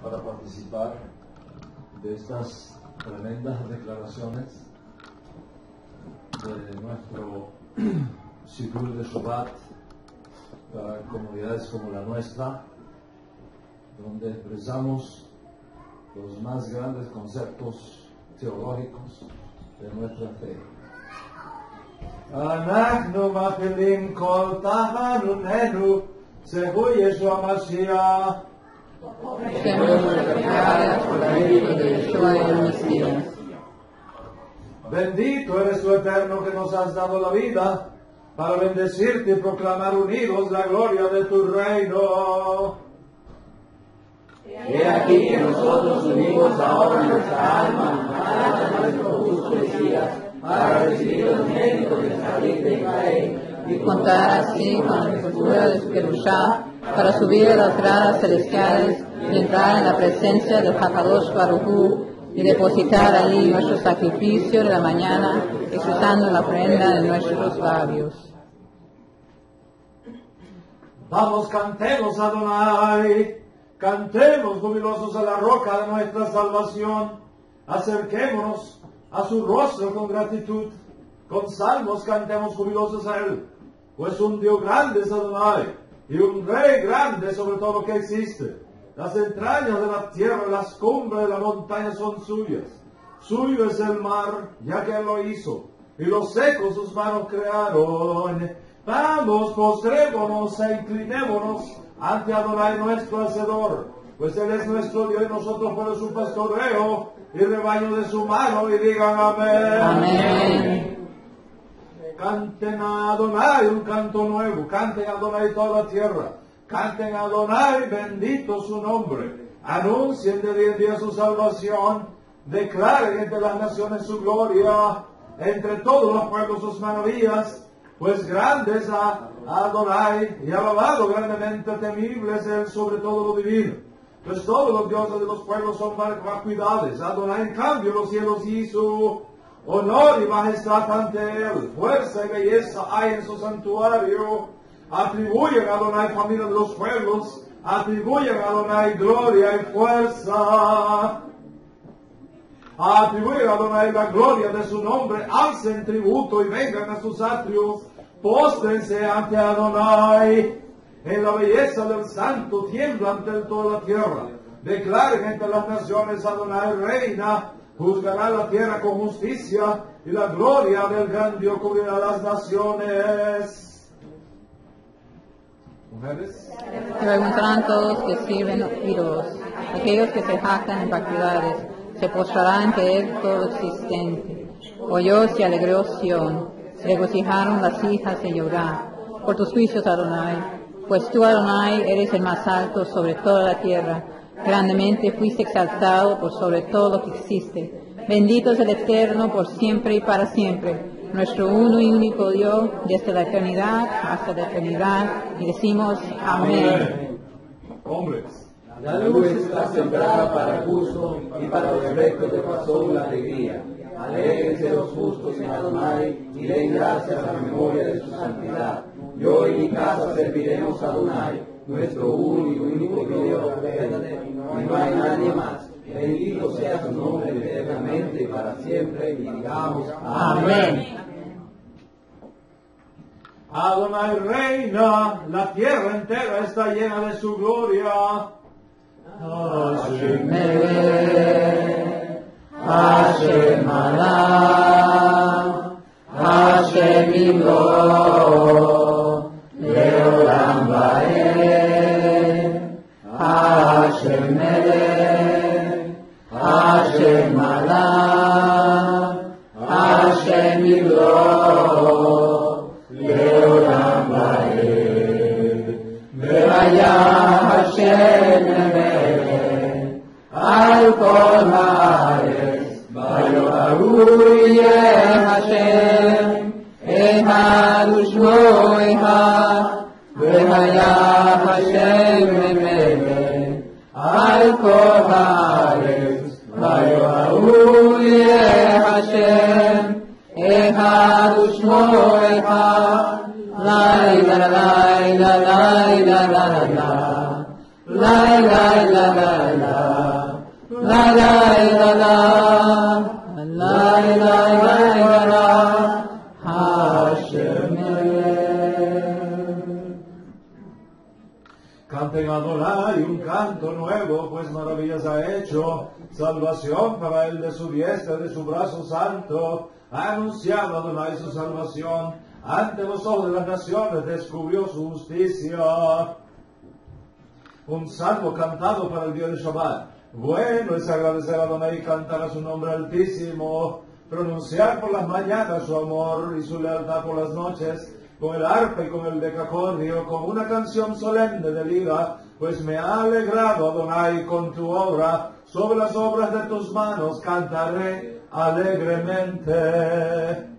para participar de estas tremendas declaraciones de nuestro Sidur de Shabbat para comunidades como la nuestra, donde expresamos los más grandes conceptos teológicos de nuestra fe. אנחנו מפעילים כל תחנוננו, זהו ישוע המשיח. Bendito eres tú, Eterno, que nos has dado la vida para bendecirte y proclamar unidos la gloria de tu reino. He aquí que nosotros unimos ahora nuestra alma a nuestro justo Mesías para recibir los méritos del salir de Israel y contar así con la cultura de su Kedushá para subir a las gradas celestiales y entrar en la presencia del Hakadosh Baruj Hu y depositar allí nuestro sacrificio de la mañana, expresando la ofrenda de nuestros labios. Vamos, cantemos a Adonai, cantemos jubilosos a la roca de nuestra salvación, acerquémonos a su rostro con gratitud, con salmos cantemos jubilosos a él, pues un Dios grande es Adonai, y un Rey grande sobre todo lo que existe. Las entrañas de la tierra, las cumbres de la montaña son suyas. Suyo es el mar, ya que él lo hizo, y los secos sus manos crearon. Vamos, postrémonos e inclinémonos ante Adonai nuestro Hacedor, pues él es nuestro Dios y nosotros por su pastoreo y rebaño de su mano, y digan amén. Amén. Canten a Adonai un canto nuevo, canten a Adonai toda la tierra, canten a Adonai, bendito su nombre, anuncien de día en día su salvación, declaren entre las naciones su gloria, entre todos los pueblos sus maravillas, pues grande es a Adonai y alabado grandemente temible es él sobre todo lo divino. Pues todos los dioses de los pueblos son vacuidades, Adonai en cambio los cielos hizo. Honor y majestad ante él, fuerza y belleza hay en su santuario. Atribuyen a Adonai familia de los pueblos, atribuyen a Adonai gloria y fuerza. Atribuyen a Adonai la gloria de su nombre, alcen tributo y vengan a sus atrios, póstrense ante Adonai. En la belleza del santo tiembla ante toda la tierra. Declaren entre las naciones Adonai reina. Juzgará la tierra con justicia y la gloria del gran Dios cubrirá las naciones. Mujeres. Preguntarán todos que sirven ídolos, aquellos que se jactan en vacuidades, se postrarán ante él todo existente. Oyó y se alegró Sión, se regocijaron las hijas de Judá, por tus juicios, Adonai, pues tú, Adonai, eres el más alto sobre toda la tierra. Grandemente fuiste exaltado por sobre todo lo que existe. Bendito es el Eterno por siempre y para siempre, nuestro uno y único Dios, desde la eternidad hasta la eternidad, y decimos amén. Hombres. La luz está sembrada para el justo y para los rectos de corazón la alegría. Alégrense los justos en Adonai y den gracias a la memoria de su santidad. Yo y mi casa serviremos a Adonai, nuestro único Dios verdadero, y no hay nadie más. Bendito sea su nombre eternamente y para siempre, y digamos amén. Adonai reina, la tierra entera está llena de su gloria. Hashem Hashem Alá, Hashem Ilo, Leolam Vaed, Hashem Melech, Hashem Alá, Hashem Ilo, Leolam Vaed, Vaya Hashem Melech, Al Kol Haaretz, Vayoharu Hashem, Echad Ushmo Echad, Vaya Hashem Melech, Al Kol Haaretz, Vayoharu Hashem, Echad Ushmo Echad, La la la la la la la la la la la la la la la La la la la. La la la la. Hashem. Canten a Adonai un canto nuevo, pues maravillas ha hecho. Salvación para él de su diestra, de su brazo santo. Ha anunciado Adonai su salvación. Ante los ojos de las naciones descubrió su justicia. Un salmo cantado para el día de Shabbat. Bueno es agradecer a Adonai y cantar a su nombre altísimo. Pronunciar por las mañanas su amor y su lealtad por las noches. Con el arpa y con el decacordio, con una canción solemne de lira, pues me ha alegrado Adonai con tu obra, sobre las obras de tus manos cantaré alegremente.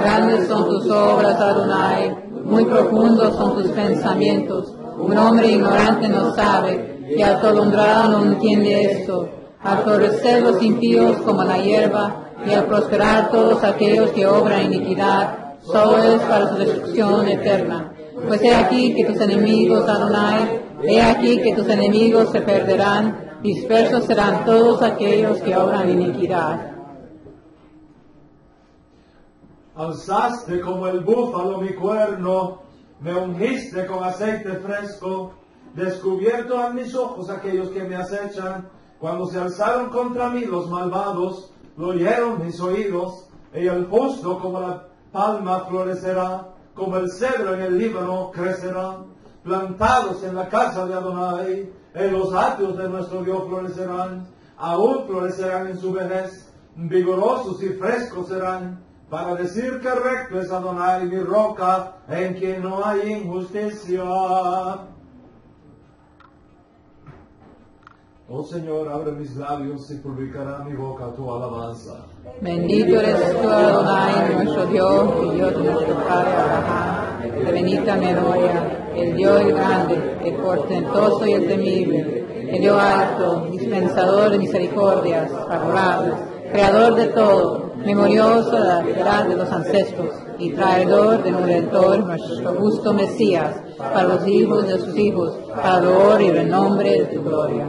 Grandes son tus obras, Adonai, muy profundos son tus pensamientos. Un hombre ignorante no sabe, y atolondrado no entiende esto. Al florecer los impíos como la hierba, y al prosperar todos aquellos que obran iniquidad, solo es para su destrucción eterna. Pues he aquí que tus enemigos, Adonai, he aquí que tus enemigos se perderán, dispersos serán todos aquellos que obran iniquidad. Alzaste como el búfalo mi cuerno, me ungiste con aceite fresco, descubierto a mis ojos aquellos que me acechan, cuando se alzaron contra mí los malvados, lo oyeron mis oídos, y el justo como la palma florecerá, como el cedro en el Líbano crecerá, plantados en la casa de Adonai, en los atrios de nuestro Dios florecerán, aún florecerán en su vejez, vigorosos y frescos serán, para decir que recto es Adonai mi roca, en quien no hay injusticia. Oh Señor, abre mis labios y publicará mi boca tu alabanza. Bendito eres tú, Adonai, nuestro Dios, el Dios de nuestro Padre Abraham, de bendita memoria, el Dios grande, el portentoso y el temible, el Dios alto, dispensador de misericordias, favorables, creador de todo, memorioso de la piedad de los ancestros y traidor de un redentor, nuestro justo Mesías, para los hijos de sus hijos, para el honor y renombre de tu gloria.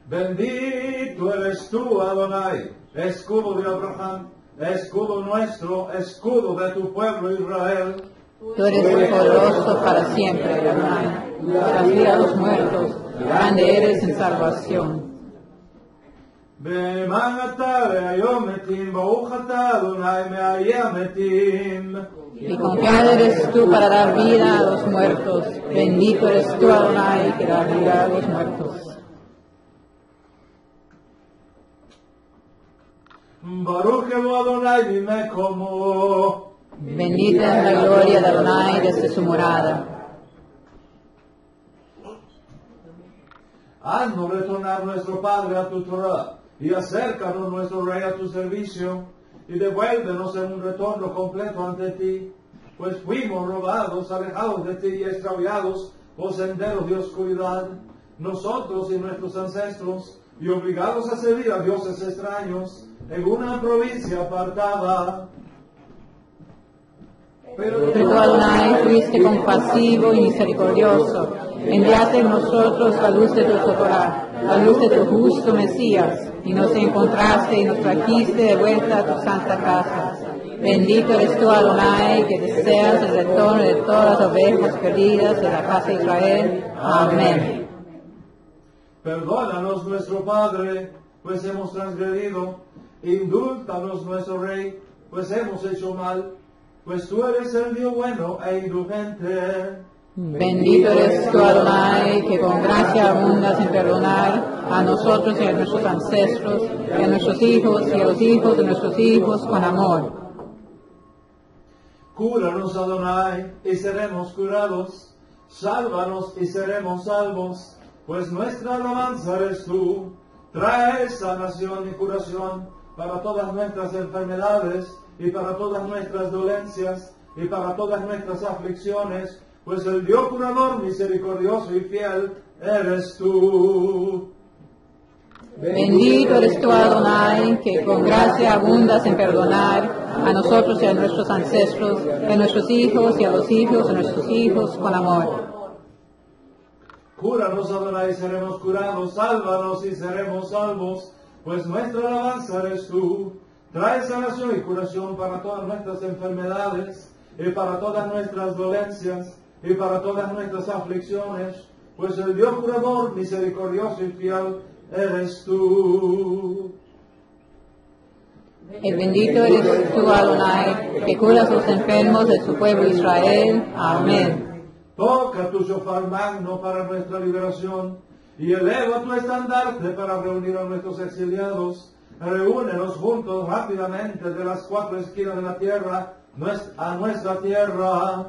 Bendito eres tú, Adonai, escudo de Abraham, escudo nuestro, escudo de tu pueblo Israel. Tú eres poderoso para siempre, Adonai, para vida a los muertos, grande eres en salvación. Be'eman ata ve'ayom metim, baruch ata Adonai me'ayem metim. Y confiado eres tú para dar vida a los muertos, bendito eres tú, Adonai, que da vida a los muertos. Baruch Elo Adonai mimekomo. Bendita es la gloria de Adonai desde su morada. Haznos retornar nuestro Padre a tu Torah, y acércanos nuestro Rey a tu servicio, y devuélvenos en un retorno completo ante ti, pues fuimos robados, alejados de ti y extraviados por senderos de oscuridad, nosotros y nuestros ancestros, y obligados a servir a dioses extraños en una provincia apartada. Pero tú, Adonai, fuiste compasivo y misericordioso. Enviaste en nosotros la luz de tu Torah, la luz de tu justo Mesías, y nos encontraste y nos trajiste de vuelta a tu santa casa. Bendito eres tú, Adonai, que deseas el retorno de todas las ovejas perdidas de la casa de Israel. Amén. Perdónanos, nuestro Padre, pues hemos transgredido. Indúltanos, nuestro Rey, pues hemos hecho mal. Pues tú eres el Dios bueno e indulgente. Bendito eres tú, Adonai, que con gracia abundas en perdonar a nosotros y a nuestros ancestros, y a nuestros hijos y a los hijos de nuestros hijos con amor. Cúranos, Adonai, y seremos curados. Sálvanos y seremos salvos, pues nuestra alabanza eres tú. Trae sanación y curación para todas nuestras enfermedades y para todas nuestras dolencias y para todas nuestras aflicciones, pues el Dios curador misericordioso y fiel eres tú. Bendito eres tú, Adonai, que con gracia abundas en perdonar a nosotros y a nuestros ancestros, a nuestros hijos y a los hijos de nuestros hijos con amor. Cúranos, Adonai, y seremos curados. Sálvanos y seremos salvos, pues nuestra alabanza eres tú. Trae sanación y curación para todas nuestras enfermedades y para todas nuestras dolencias y para todas nuestras aflicciones, pues el Dios curador, misericordioso y fiel, eres tú. Y bendito eres tú, Adonai, que curas los enfermos de su pueblo Israel. Amén. Toca tu shofar magno para nuestra liberación y eleva tu estandarte para reunir a nuestros exiliados. Reúnenos juntos rápidamente de las cuatro esquinas de la tierra a nuestra tierra.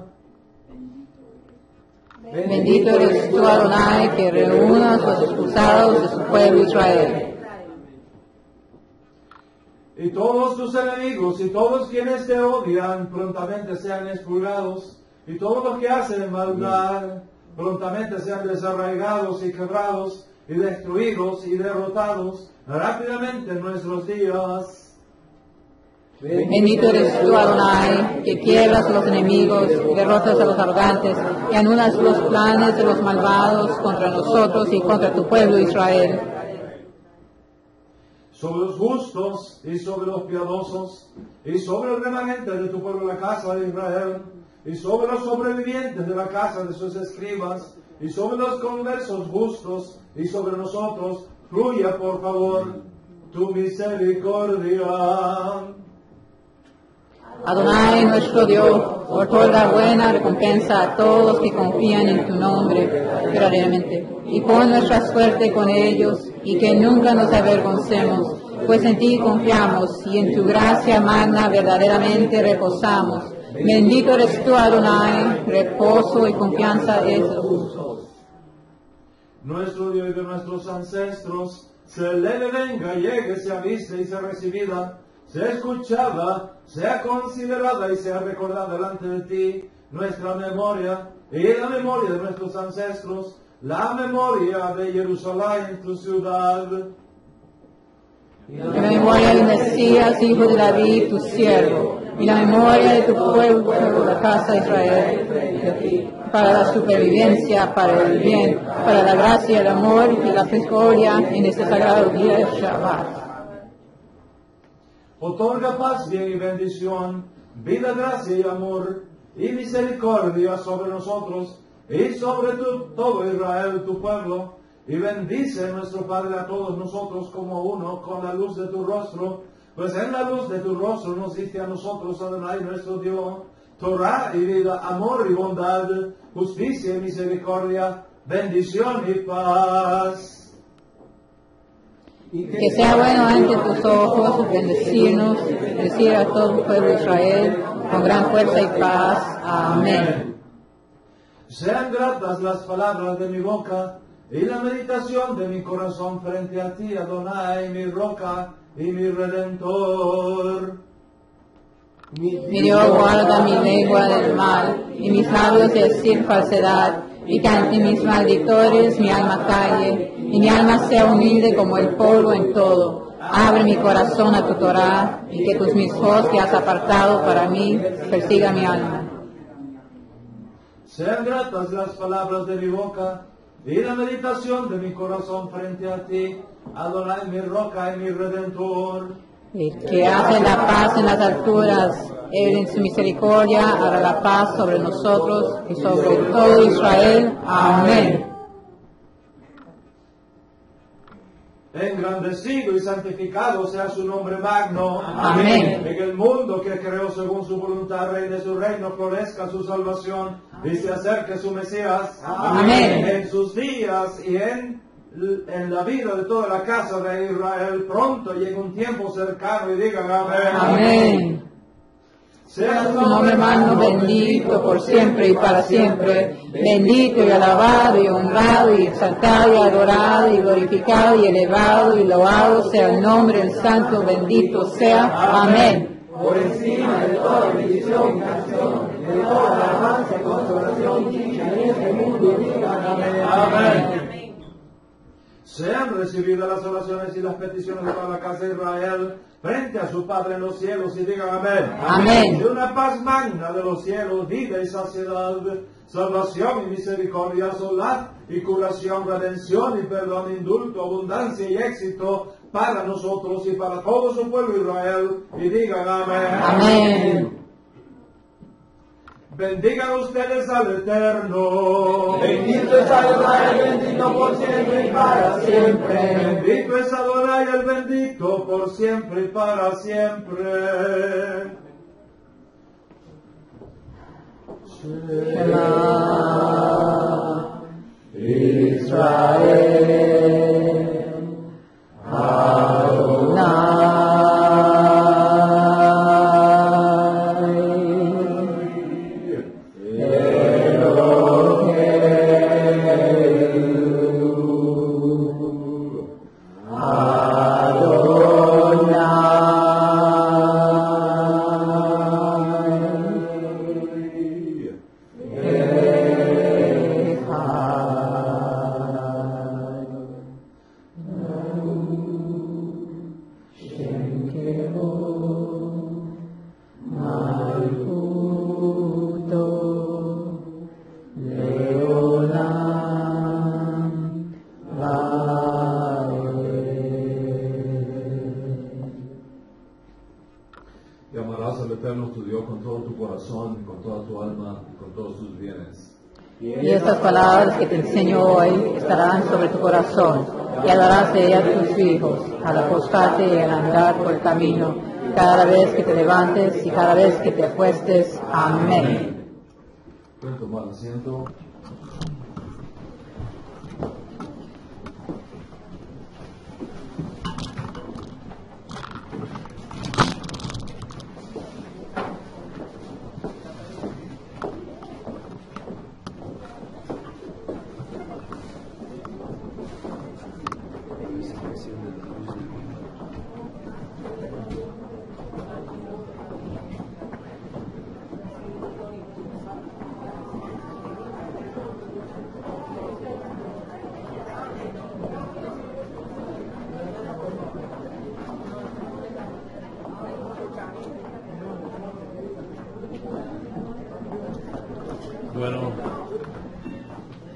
Bendito eres tú, Adonai, que reúnas los expulsados de su pueblo Israel. Y todos tus enemigos y todos quienes te odian prontamente sean expurgados, y todos los que hacen maldad prontamente sean desarraigados y quebrados y destruidos y derrotados rápidamente en nuestros días. Bendito eres tú, Adonai, que quiebras a los enemigos, derrotas a los arrogantes y anulas los planes de los malvados contra nosotros y contra tu pueblo Israel. Sobre los justos y sobre los piadosos y sobre el remanente de tu pueblo, la casa de Israel, y sobre los sobrevivientes de la casa de sus escribas, y sobre los conversos justos, y sobre nosotros, fluya por favor tu misericordia. Adonai, nuestro Dios, otorga buena recompensa a todos los que confían en tu nombre verdaderamente, y pon nuestra suerte con ellos, y que nunca nos avergoncemos, pues en ti confiamos, y en tu gracia magna verdaderamente reposamos. Bendito eres tú, Adonai, reposo y confianza es de los justos. Nuestro Dios y de nuestros ancestros, se le venga, llegue, sea vista y sea recibida, sea escuchada, sea considerada y sea recordada delante de ti, nuestra memoria y la memoria de nuestros ancestros, la memoria de Jerusalén, tu ciudad. La memoria del Mesías, hijo de David, tu siervo, y la memoria de tu pueblo, la casa de Israel, para la supervivencia, para el bien, para la gracia, el amor y la misericordia en este sagrado día de Shabbat. Otorga paz, bien y bendición, vida, gracia y amor, y misericordia sobre nosotros, y sobre todo Israel, tu pueblo, y bendice nuestro Padre a todos nosotros como uno con la luz de tu rostro, pues en la luz de tu rostro nos diste a nosotros, Adonai, nuestro Dios, Torah y vida, amor y bondad, justicia y misericordia, bendición y paz. Que sea bueno ante tus ojos bendecirnos, bendecir a todo el pueblo de Israel con gran fuerza y paz. Amén. Sean gratas las palabras de mi boca y la meditación de mi corazón frente a ti, Adonai, mi roca y mi redentor. Mi Dios, guarda mi lengua del mal y mis labios de decir falsedad, y que ante mis maldictores mi alma calle y mi alma sea humilde como el polvo en todo. Abre mi corazón a tu Torah, y que tus mismos que has apartado para mí persiga mi alma. Sean gratas las palabras de mi boca y la meditación de mi corazón frente a ti, Adonai, mi roca y mi redentor. El que hace la paz en las alturas, Él en su misericordia hará la paz sobre nosotros y sobre todo Israel. Amén. Engrandecido y santificado sea su nombre magno. Amén. En el mundo que creó según su voluntad, reine su reino, florezca su salvación y se acerque su Mesías. Amén. En sus días y en la vida de toda la casa de Israel, pronto llega un tiempo cercano y digan amén. Amén. Sea su nombre magno bendito por siempre y para siempre, bendito y alabado y honrado y exaltado y adorado y glorificado y elevado y loado sea el nombre del santo, bendito sea. Amén. Por encima de toda bendición y canción, de toda alabanza y consolación dicha en este mundo, digan amén. Amén. Sean recibidas las oraciones y las peticiones de toda la casa de Israel frente a su Padre en los cielos y digan amén. Amén. Y una paz magna de los cielos, vida y saciedad salvación y misericordia solar, y curación, redención y perdón, indulto, abundancia y éxito para nosotros y para todo su pueblo Israel. Y digan amén. Amén. Bendigan ustedes al Eterno. Bendito es Adonai, bendito por siempre y para siempre. Bendito es Adonai, el bendito por siempre y para siempre. Shema Israel, Y amarás al Eterno tu Dios con todo tu corazón, con toda tu alma y con todos tus bienes. Y estas palabras que te enseño hoy estarán sobre tu corazón, y hablarás de ellas a tus hijos, al acostarte y al andar por el camino, cada vez que te levantes y cada vez que te acuestes. Amén. Pueden tomar asiento. Bueno,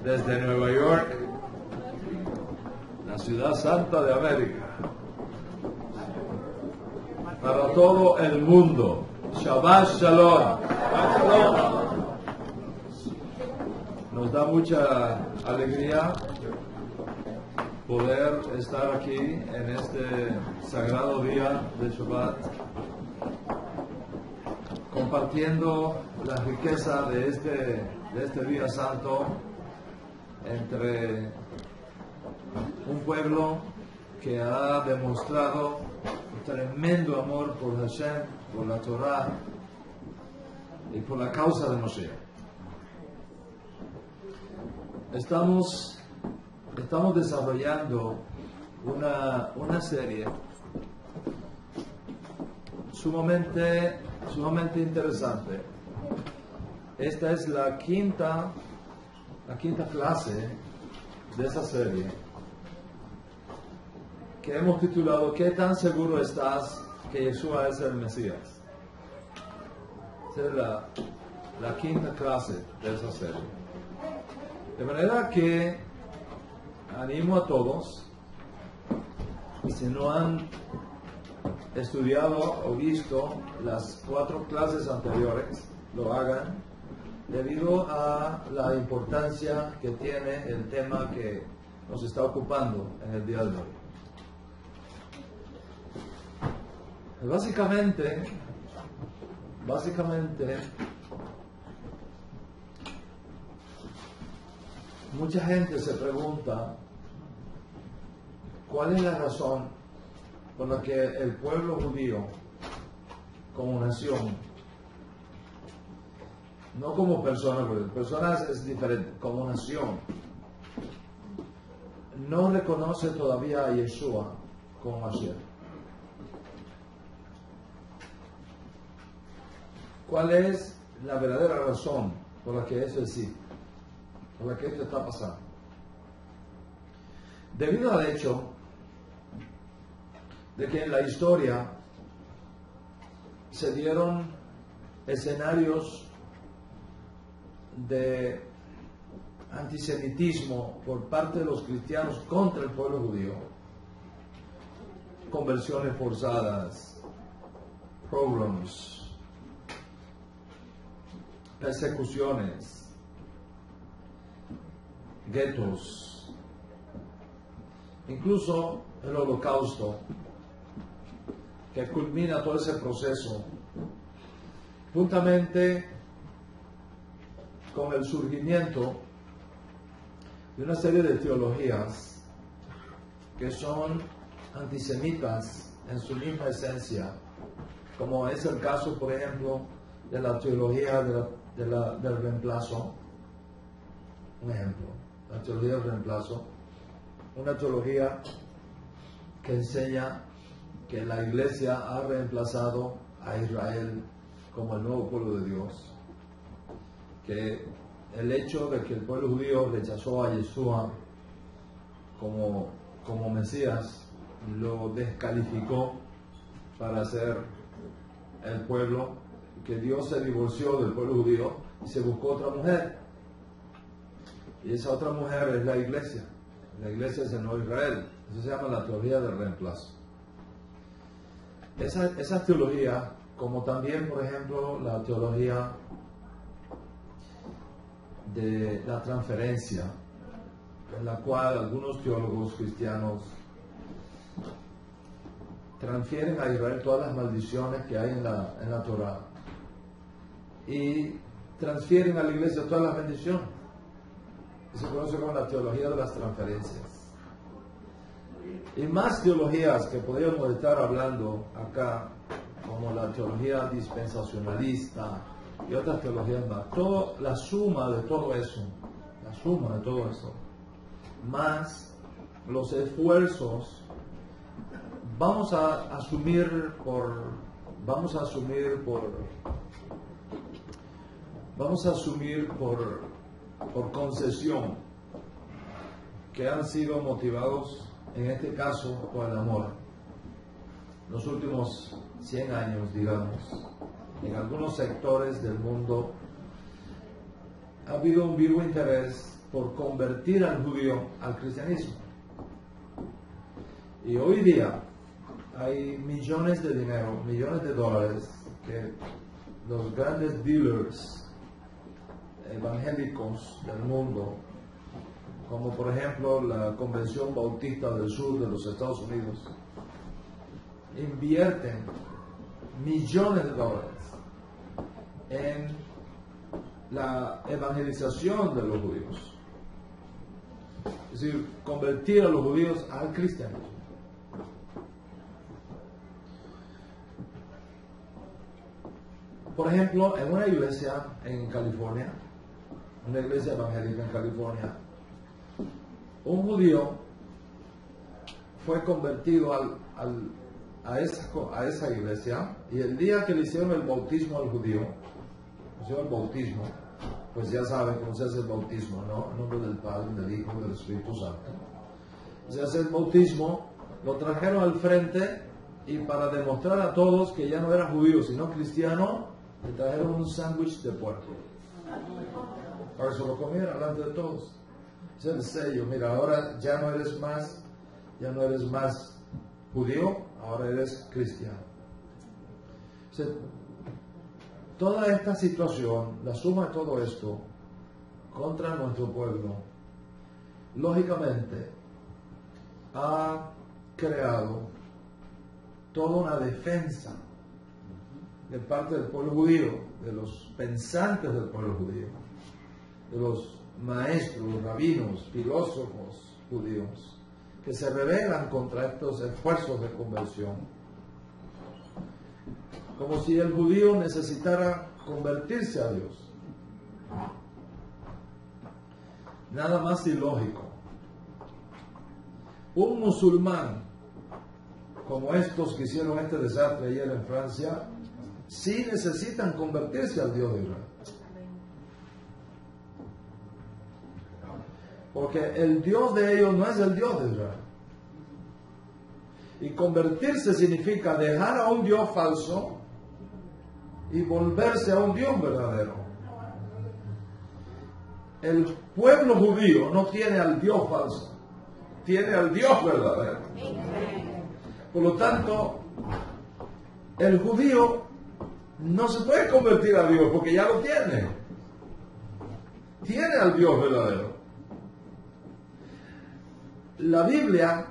desde Nueva York, la ciudad santa de América, para todo el mundo, Shabbat Shalom. Nos da mucha alegría poder estar aquí en este sagrado día de Shabbat, compartiendo la riqueza de este día santo entre un pueblo que ha demostrado un tremendo amor por Hashem, por la Torah y por la causa de Moshe. Estamos desarrollando una serie sumamente interesante. Esta es la quinta clase de esa serie que hemos titulado ¿Qué tan seguro estás que Yeshua es el Mesías? Esa es la quinta clase de esa serie. De manera que animo a todos, si no han estudiado o visto las 4 clases anteriores, lo hagan, debido a la importancia que tiene el tema que nos está ocupando en el día de hoy. Básicamente, mucha gente se pregunta cuál es la razón por la que el pueblo judío, como nación, no como persona, porque personas es diferente, como nación, no reconoce todavía a Yeshua como Mashiach. ¿Cuál es la verdadera razón por la que eso existe? Por la que esto está pasando. Debido al hecho de que en la historia se dieron escenarios de antisemitismo por parte de los cristianos contra el pueblo judío, conversiones forzadas, pogroms, persecuciones, guetos, incluso el holocausto, que culmina todo ese proceso, juntamente con el surgimiento de una serie de teologías que son antisemitas en su misma esencia, como es el caso, por ejemplo, de la teología del reemplazo. Un ejemplo, la teología del reemplazo, una teología que enseña que la Iglesia ha reemplazado a Israel como el nuevo pueblo de Dios, que el hecho de que el pueblo judío rechazó a Yeshua como Mesías lo descalificó para ser el pueblo, que Dios se divorció del pueblo judío y se buscó otra mujer, y esa otra mujer es la Iglesia. La Iglesia es el nuevo Israel. Eso se llama la teología del reemplazo. Esa teología, como también, por ejemplo, la teología de la transferencia, en la cual algunos teólogos cristianos transfieren a Israel todas las maldiciones que hay en la Torah y transfieren a la Iglesia todas las bendiciones. Se conoce como la teología de las transferencias. Y más teologías que podríamos estar hablando acá, como la teología dispensacionalista y otras teologías más. La suma de todo eso, más los esfuerzos, vamos a asumir por concesión que han sido motivados en este caso por el amor. Los últimos 100 años, digamos, en algunos sectores del mundo ha habido un vivo interés por convertir al judío al cristianismo. Y hoy día hay millones de dinero, millones de dólares que los grandes dealers evangélicos del mundo, como por ejemplo la Convención Bautista del Sur de los Estados Unidos, invierten millones de dólares en la evangelización de los judíos, es decir, convertir a los judíos al cristianismo. Por ejemplo, en una iglesia en California, una iglesia evangélica en California, un judío fue convertido a esa iglesia, y el día que le hicieron el bautismo al judío, pues ya saben cómo se hace el bautismo, ¿no? En nombre del Padre, del Hijo y del Espíritu Santo. Se hace el bautismo, lo trajeron al frente, y para demostrar a todos que ya no era judío sino cristiano, le trajeron un sándwich de puerco para que se lo comiera delante de todos. Ese es el sello. Mira, ahora ya no eres más judío, ahora eres cristiano. O sea, toda esta situación, la suma de todo esto contra nuestro pueblo, lógicamente ha creado toda una defensa de parte del pueblo judío, de los pensantes del pueblo judío, de los maestros, los rabinos, filósofos judíos, que se rebelan contra estos esfuerzos de conversión, como si el judío necesitara convertirse a Dios. Nada más ilógico. Un musulmán como estos que hicieron este desastre ayer en Francia, sí necesitan convertirse al Dios de Israel. Porque el Dios de ellos no es el Dios de Israel. Y convertirse significa dejar a un Dios falso y volverse a un Dios verdadero. el pueblo judío no tiene al Dios falso, tiene al Dios verdadero. Por lo tanto, el judío no se puede convertir a Dios porque ya lo tiene. Tiene al Dios verdadero. La Biblia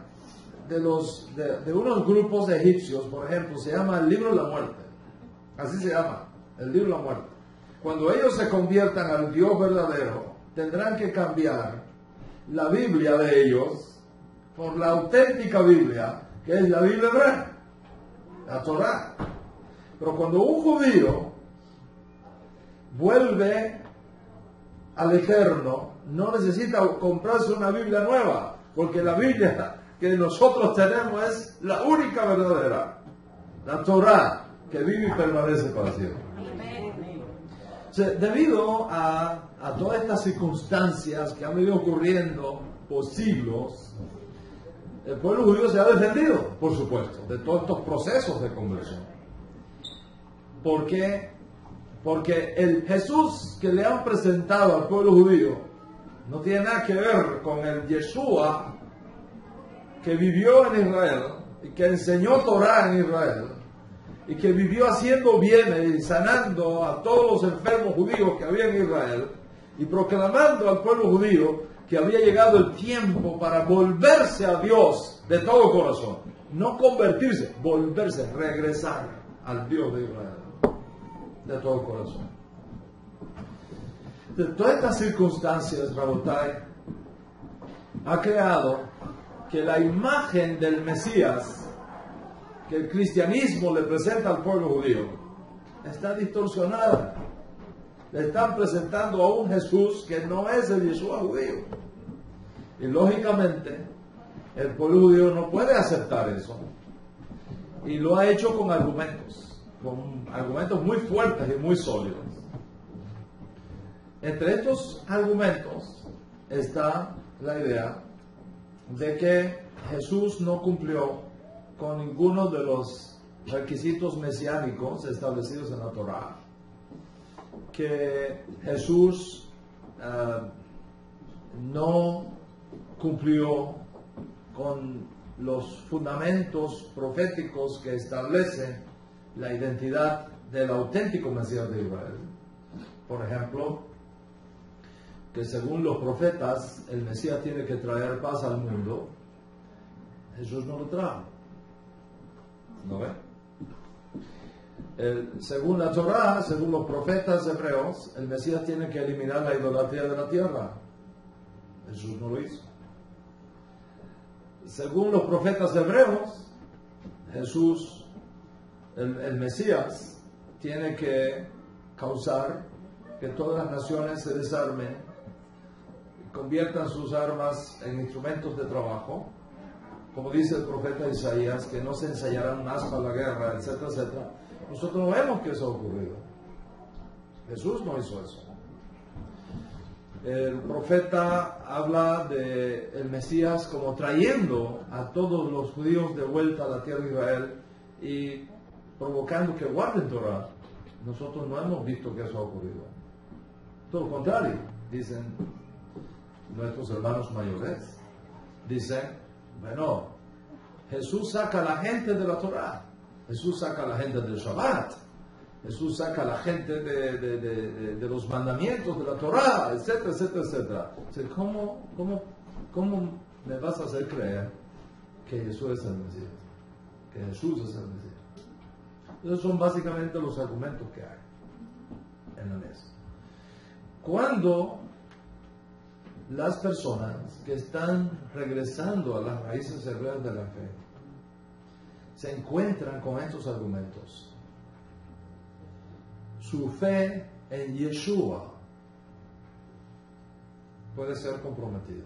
de unos grupos egipcios, por ejemplo, se llama el libro de la muerte. Así se llama, el libro de la muerte. Cuando ellos se conviertan al Dios verdadero, tendrán que cambiar la Biblia de ellos por la auténtica Biblia, que es la Biblia hebrea, la Torá. Pero cuando un judío vuelve al Eterno, no necesita comprarse una Biblia nueva, porque la Biblia que nosotros tenemos es la única verdadera, la Torá, que vive y permanece para siempre. O sea, debido a todas estas circunstancias que han venido ocurriendo por siglos, el pueblo judío se ha defendido, por supuesto, de todos estos procesos de conversión. ¿Por qué? Porque el Jesús que le han presentado al pueblo judío no tiene nada que ver con el Yeshua que vivió en Israel y que enseñó Torah en Israel y que vivió haciendo bienes y sanando a todos los enfermos judíos que había en Israel y proclamando al pueblo judío que había llegado el tiempo para volverse a Dios de todo corazón. No convertirse, volverse, regresar al Dios de Israel de todo corazón. De todas estas circunstancias, Rabotai, ha creado que la imagen del Mesías que el cristianismo le presenta al pueblo judío está distorsionada. Le están presentando a un Jesús que no es el Yeshua judío. Y lógicamente, el pueblo judío no puede aceptar eso. Y lo ha hecho con argumentos muy fuertes y muy sólidos. Entre estos argumentos está la idea de que Jesús no cumplió con ninguno de los requisitos mesiánicos establecidos en la Torá, que Jesús no cumplió con los fundamentos proféticos que establecen la identidad del auténtico Mesías de Israel. Por ejemplo, que según los profetas el Mesías tiene que traer paz al mundo. Jesús no lo trajo. ¿No ve? Según la Torá, según los profetas hebreos, el Mesías tiene que eliminar la idolatría de la tierra. Jesús no lo hizo. Según los profetas hebreos, Jesús, el Mesías, tiene que causar que todas las naciones se desarmen, conviertan sus armas en instrumentos de trabajo, como dice el profeta Isaías, que no se ensayarán más para la guerra, etcétera, etcétera. Nosotros no vemos que eso ha ocurrido. Jesús no hizo eso. El profeta habla de el Mesías como trayendo a todos los judíos de vuelta a la tierra de Israel y provocando que guarden Torah. Nosotros no hemos visto que eso ha ocurrido. Todo lo contrario, dicen nuestros hermanos mayores. Dicen, bueno, Jesús saca a la gente de la Torah, Jesús saca a la gente del Shabbat, Jesús saca a la gente de los mandamientos de la Torah, etcétera, etcétera, etcétera. ¿Cómo me vas a hacer creer que Jesús es el Mesías? Que Jesús es el Mesías. Esos son básicamente los argumentos que hay en la mesa. Cuando las personas que están regresando a las raíces hebreas de la fe se encuentran con estos argumentos, su fe en Yeshua puede ser comprometida.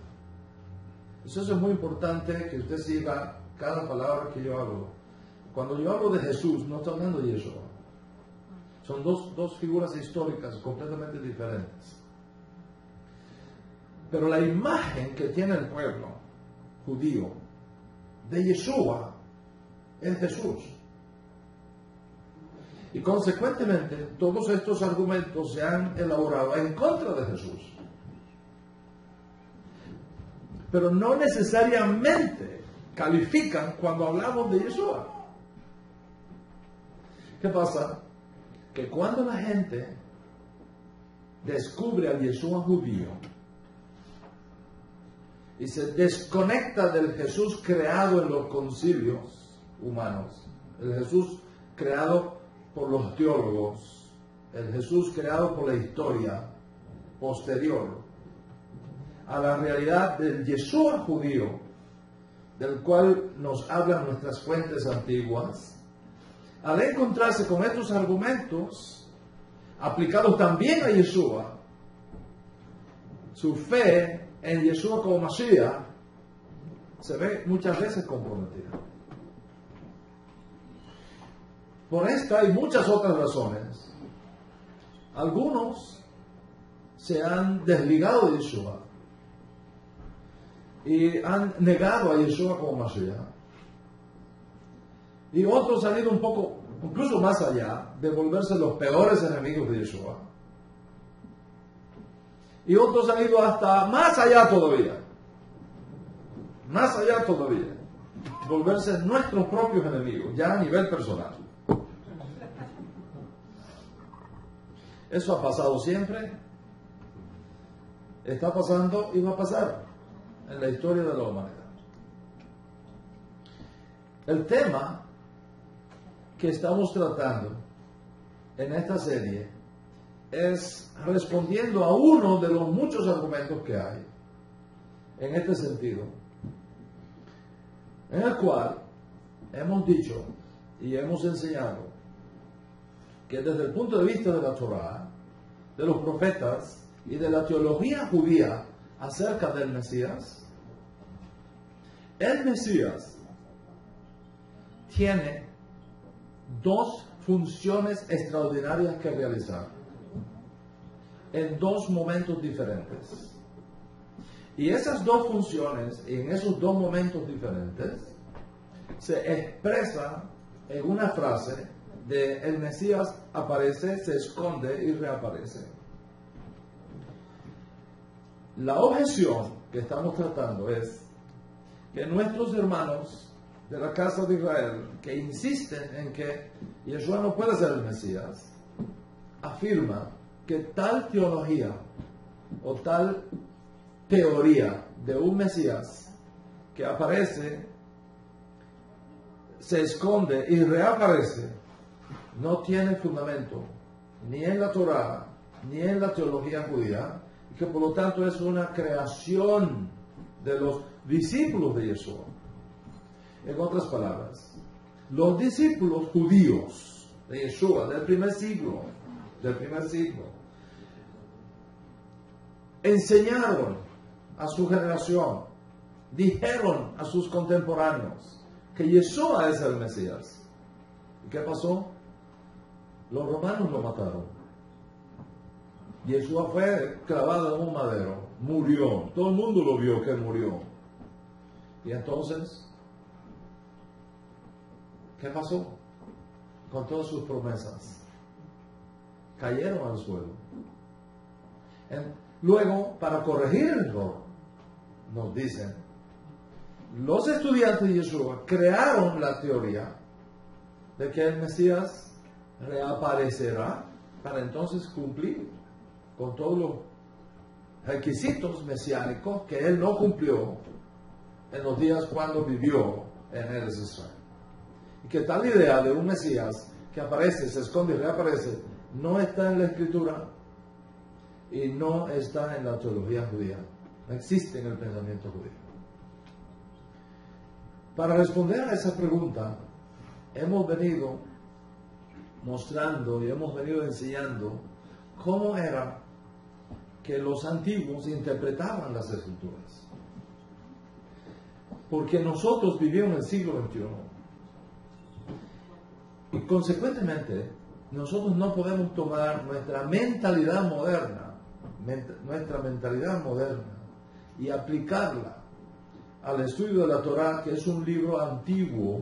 Eso es muy importante que usted siga cada palabra que yo hablo. Cuando yo hablo de Jesús, no estoy hablando de Yeshua. Son dos figuras históricas completamente diferentes. Pero la imagen que tiene el pueblo judío de Yeshua es Jesús. Y consecuentemente, todos estos argumentos se han elaborado en contra de Jesús. pero no necesariamente califican cuando hablamos de Yeshua. ¿Qué pasa? Que cuando la gente descubre al Yeshua judío y se desconecta del Jesús creado en los concilios humanos, el Jesús creado por los teólogos, el Jesús creado por la historia posterior a la realidad del Yeshua judío, del cual nos hablan nuestras fuentes antiguas, al encontrarse con estos argumentos aplicados también a Yeshua, su fe en Yeshua como Mashiach se ve muchas veces comprometida. Por esta y muchas otras razones, algunos se han desligado de Yeshua y han negado a Yeshua como Mashiach. Y otros han ido un poco, incluso más allá, de volverse los peores enemigos de Yeshua. Y otros han ido hasta más allá todavía. Más allá todavía. Volverse nuestros propios enemigos, ya a nivel personal. Eso ha pasado siempre, está pasando y va a pasar en la historia de la humanidad. El tema que estamos tratando en esta serie es respondiendo a uno de los muchos argumentos que hay en este sentido, en el cual hemos dicho y hemos enseñado que desde el punto de vista de la Torá, de los profetas y de la teología judía acerca del Mesías, el Mesías tiene dos funciones extraordinarias que realizar en dos momentos diferentes. Y esas dos funciones, en esos dos momentos diferentes, se expresa en una frase de el Mesías aparece, se esconde y reaparece. La objeción que estamos tratando es que nuestros hermanos de la casa de Israel, que insisten en que Yeshua no puede ser el Mesías, afirma que tal teología o tal teoría de un Mesías que aparece, se esconde y reaparece, no tiene fundamento ni en la Torá ni en la teología judía, y que por lo tanto es una creación de los discípulos de Yeshua. En otras palabras, los discípulos judíos de Yeshua del primer siglo, enseñaron a su generación, dijeron a sus contemporáneos que Yeshua es el Mesías. ¿Y qué pasó? Los romanos lo mataron. Yeshua fue clavado en un madero, murió, todo el mundo lo vio que murió. Y entonces, ¿qué pasó con todas sus promesas? Cayeron al suelo. Luego, para corregir el error, nos dicen, los estudiantes de Yeshua crearon la teoría de que el Mesías reaparecerá para entonces cumplir con todos los requisitos mesiánicos que él no cumplió en los días cuando vivió en Eretz Israel. Y que tal idea de un Mesías que aparece, se esconde y reaparece no está en la Escritura y no está en la teología judía, no existe en el pensamiento judío. Para responder a esa pregunta hemos venido mostrando y hemos venido enseñando cómo era que los antiguos interpretaban las Escrituras. Porque nosotros vivimos en el siglo XXI y consecuentemente nosotros no podemos tomar nuestra mentalidad moderna y aplicarla al estudio de la Torá, que es un libro antiguo,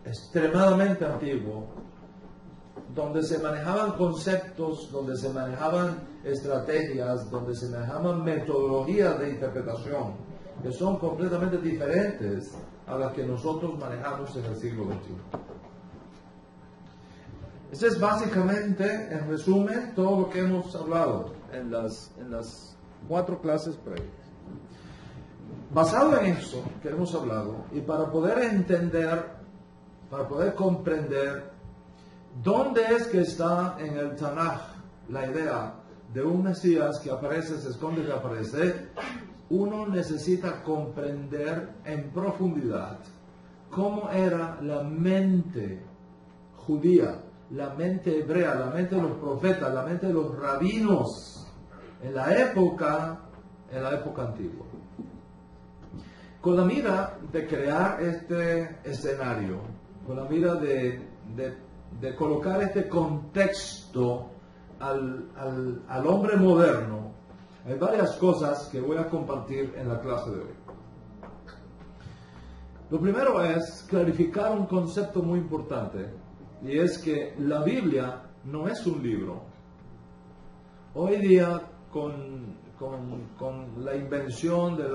extremadamente antiguo, donde se manejaban conceptos, donde se manejaban estrategias, donde se manejaban metodologías de interpretación que son completamente diferentes a las que nosotros manejamos en el siglo XXI. Ese es básicamente, en resumen, todo lo que hemos hablado en las 4 clases previas. Basado en eso que hemos hablado, y para poder entender, para poder comprender dónde es que está en el Tanaj la idea de un Mesías que aparece, se esconde, que aparece, uno necesita comprender en profundidad cómo era la mente judía, la mente hebrea, la mente de los profetas, la mente de los rabinos en la época antigua. Con la mira de crear este escenario, con la mira de colocar este contexto al hombre moderno, hay varias cosas que voy a compartir en la clase de hoy. Lo primero es clarificar un concepto muy importante, y es que la Biblia no es un libro. Hoy día, con la invención de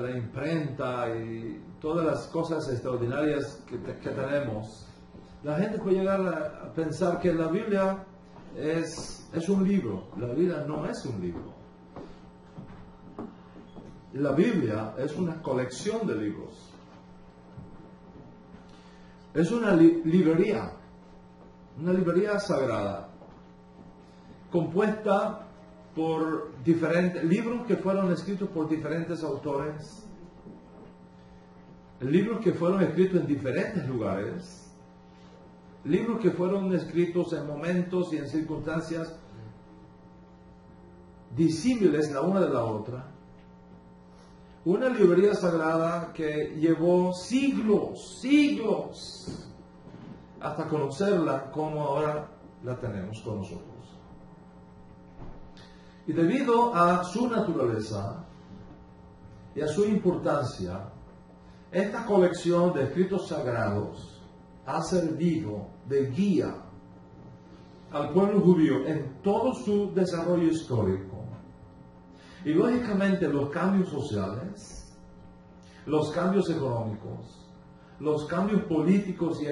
la imprenta y todas las cosas extraordinarias que tenemos, la gente puede llegar a pensar que la Biblia es un libro. La Biblia no es un libro. La Biblia es una colección de libros. Es una librería sagrada, compuesta por diferentes libros que fueron escritos por diferentes autores, libros que fueron escritos en diferentes lugares, libros que fueron escritos en momentos y en circunstancias disímiles la una de la otra. Una librería sagrada que llevó siglos hasta conocerla como ahora la tenemos con nosotros. Y debido a su naturaleza y a su importancia, esta colección de escritos sagrados ha servido de guía al pueblo judío en todo su desarrollo histórico. Y lógicamente los cambios sociales, los cambios económicos, los cambios políticos y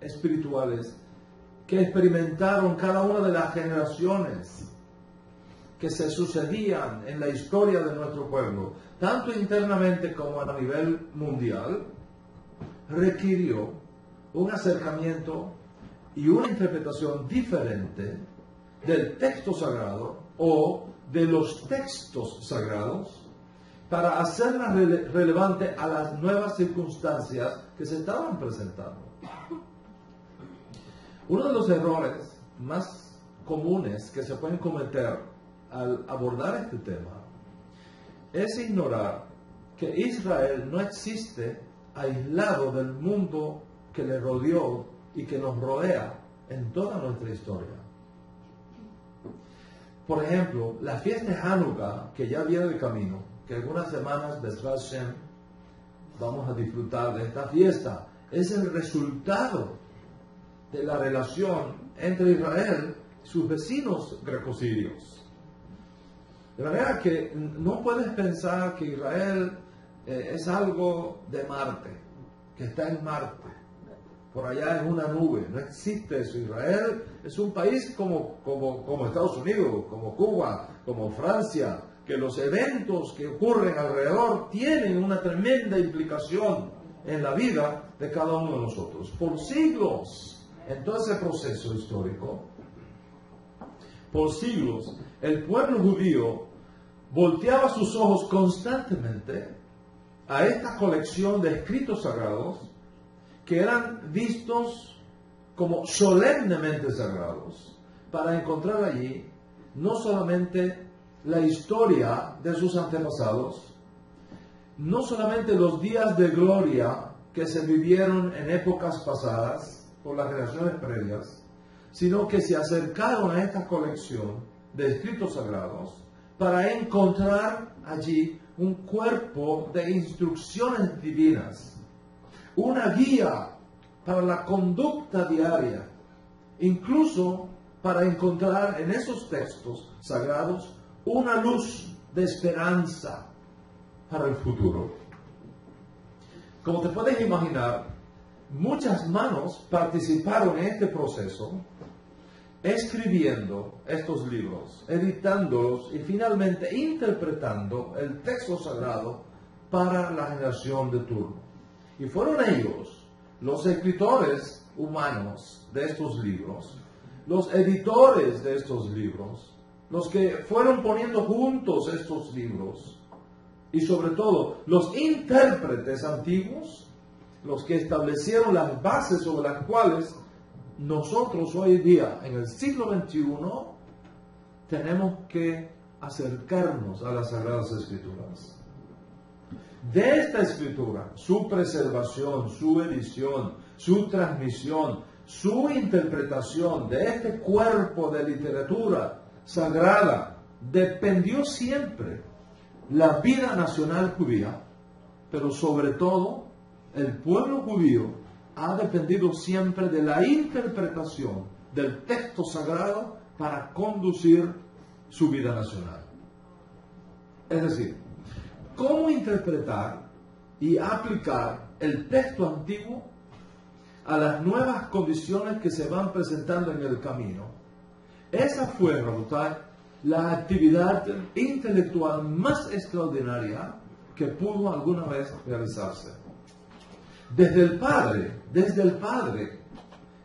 espirituales que experimentaron cada una de las generaciones que se sucedían en la historia de nuestro pueblo, tanto internamente como a nivel mundial, requirió un acercamiento y una interpretación diferente del texto sagrado o de los textos sagrados para hacerla relevante a las nuevas circunstancias que se estaban presentando. Uno de los errores más comunes que se pueden cometer al abordar este tema es ignorar que Israel no existe aislado del mundo que le rodeó y que nos rodea en toda nuestra historia. Por ejemplo, la fiesta de Hanukkah, que ya viene de camino, que algunas semanas, Bezrat Hashem, vamos a disfrutar de esta fiesta, es el resultado de la relación entre Israel y sus vecinos greco-sirios. De manera que no puedes pensar que Israel es algo de Marte, que está en Marte, por allá en una nube. No existe eso. Israel es un país como Estados Unidos, como Cuba, como Francia, que los eventos que ocurren alrededor tienen una tremenda implicación en la vida de cada uno de nosotros. Por siglos, en todo ese proceso histórico, por siglos, el pueblo judío volteaba sus ojos constantemente a esta colección de escritos sagrados que eran vistos como solemnemente sagrados, para encontrar allí no solamente la historia de sus antepasados, no solamente los días de gloria que se vivieron en épocas pasadas por las generaciones previas, sino que se acercaron a esta colección de escritos sagrados para encontrar allí un cuerpo de instrucciones divinas, una guía para la conducta diaria, incluso para encontrar en esos textos sagrados una luz de esperanza para el futuro. Como te puedes imaginar, muchas manos participaron en este proceso, escribiendo estos libros, editándolos y finalmente interpretando el texto sagrado para la generación de turno. Y fueron ellos, los escritores humanos de estos libros, los editores de estos libros, los que fueron poniendo juntos estos libros, y sobre todo los intérpretes antiguos, los que establecieron las bases sobre las cuales nosotros hoy día, en el siglo XXI, tenemos que acercarnos a las Sagradas Escrituras. De esta Escritura, su preservación, su edición, su transmisión, su interpretación de este cuerpo de literatura sagrada, dependió siempre la vida nacional judía, pero sobre todo el pueblo judío ha dependido siempre de la interpretación del texto sagrado para conducir su vida nacional. Es decir, cómo interpretar y aplicar el texto antiguo a las nuevas condiciones que se van presentando en el camino. Esa fue, Rabotai, la actividad intelectual más extraordinaria que pudo alguna vez realizarse. Desde el padre,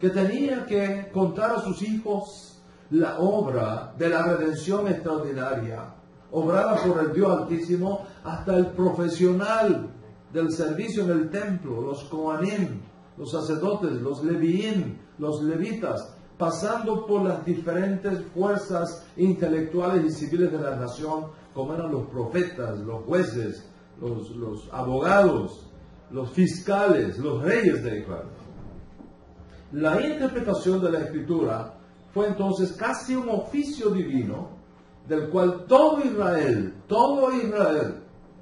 que tenía que contar a sus hijos la obra de la redención extraordinaria, obrada por el Dios Altísimo, hasta el profesional del servicio en el templo, los Kohanim, los sacerdotes, los Leviín, los levitas, pasando por las diferentes fuerzas intelectuales y civiles de la nación, como eran los profetas, los jueces, los abogados, los fiscales, los reyes de Israel. La interpretación de la Escritura fue entonces casi un oficio divino del cual todo Israel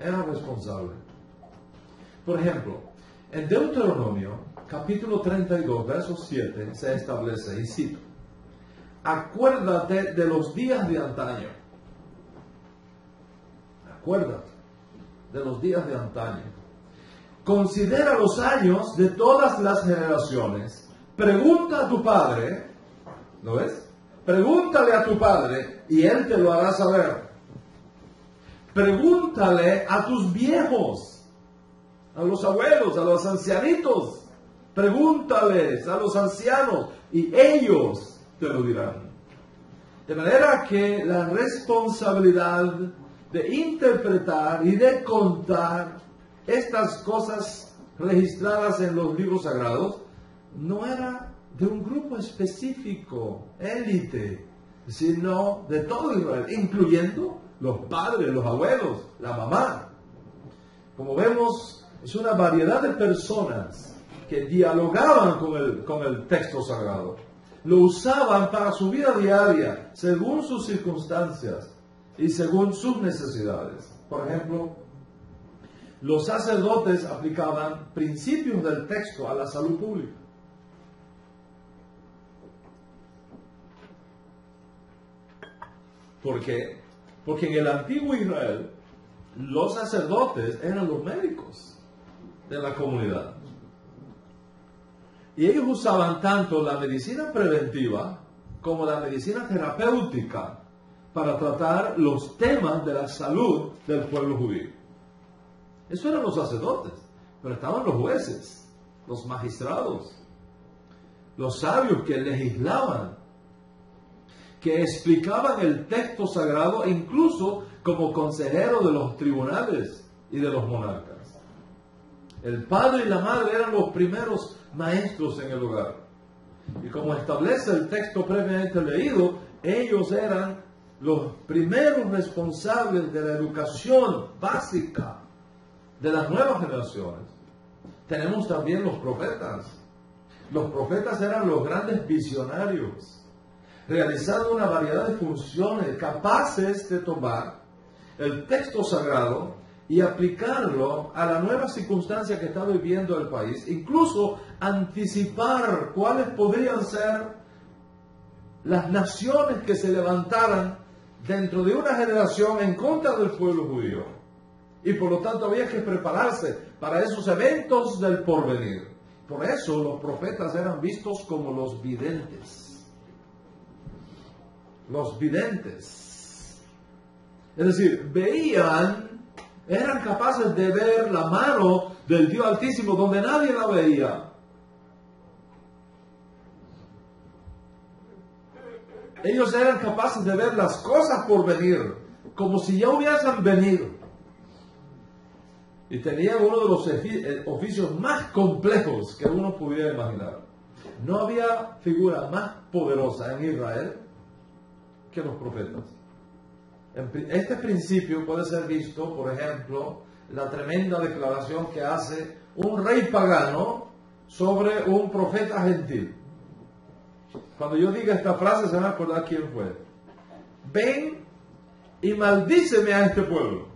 era responsable. Por ejemplo, en Deuteronomio, capítulo 32, verso 7, se establece, y cito: acuérdate de los días de antaño. Acuérdate de los días de antaño. Considera los años de todas las generaciones. Pregunta a tu padre, ¿lo ves? Pregúntale a tu padre y él te lo hará saber. Pregúntale a tus viejos, a los abuelos, a los ancianitos. Pregúntales a los ancianos y ellos te lo dirán. De manera que la responsabilidad de interpretar y de contar estas cosas registradas en los libros sagrados no era de un grupo específico, élite, sino de todo Israel, incluyendo los padres, los abuelos, la mamá. Como vemos, es una variedad de personas que dialogaban con el texto sagrado. Lo usaban para su vida diaria, según sus circunstancias y según sus necesidades. Por ejemplo, los sacerdotes aplicaban principios del texto a la salud pública. ¿Por qué? Porque en el antiguo Israel, los sacerdotes eran los médicos de la comunidad. Y ellos usaban tanto la medicina preventiva como la medicina terapéutica para tratar los temas de la salud del pueblo judío. Eso eran los sacerdotes, pero estaban los jueces, los magistrados, los sabios que legislaban, que explicaban el texto sagrado, incluso como consejero de los tribunales y de los monarcas. El padre y la madre eran los primeros maestros en el hogar. Y como establece el texto previamente leído, ellos eran los primeros responsables de la educación básica de las nuevas generaciones. Tenemos también los profetas. Los profetas eran los grandes visionarios, realizando una variedad de funciones capaces de tomar el texto sagrado y aplicarlo a la nueva circunstancia que está viviendo el país, incluso anticipar cuáles podrían ser las naciones que se levantaran dentro de una generación en contra del pueblo judío. Y por lo tanto había que prepararse para esos eventos del porvenir. Por eso los profetas eran vistos como los videntes. Los videntes. Es decir, eran capaces de ver la mano del Dios Altísimo donde nadie la veía. Ellos eran capaces de ver las cosas por venir, como si ya hubiesen venido. Y tenían uno de los oficios más complejos que uno pudiera imaginar. No había figura más poderosa en Israel que los profetas. Este principio puede ser visto, por ejemplo, la tremenda declaración que hace un rey pagano sobre un profeta gentil. Cuando yo diga esta frase se van a acordar quién fue. Ven y maldíceme a este pueblo,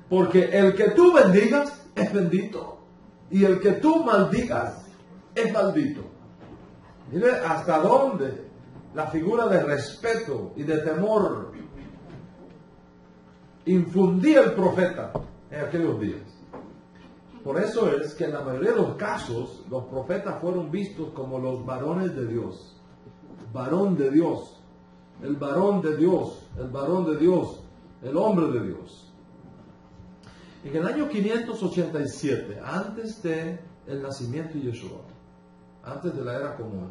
porque el que tú bendigas es bendito, y el que tú maldigas es maldito. Mire hasta dónde la figura de respeto y de temor infundía el profeta en aquellos días. Por eso es que en la mayoría de los casos los profetas fueron vistos como los varones de Dios. Varón de Dios, el varón de Dios, el varón de Dios, el hombre de Dios. En el año 587, antes del nacimiento de Yeshua, antes de la era común,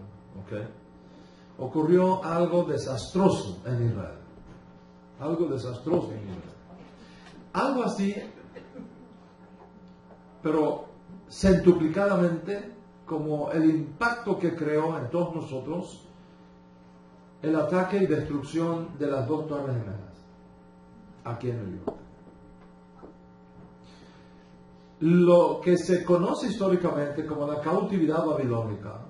ocurrió algo desastroso en Israel. Algo desastroso en Israel. Algo así, pero centuplicadamente, como el impacto que creó en todos nosotros el ataque y destrucción de las dos torres gemelas aquí en New York. Lo que se conoce históricamente como la cautividad babilónica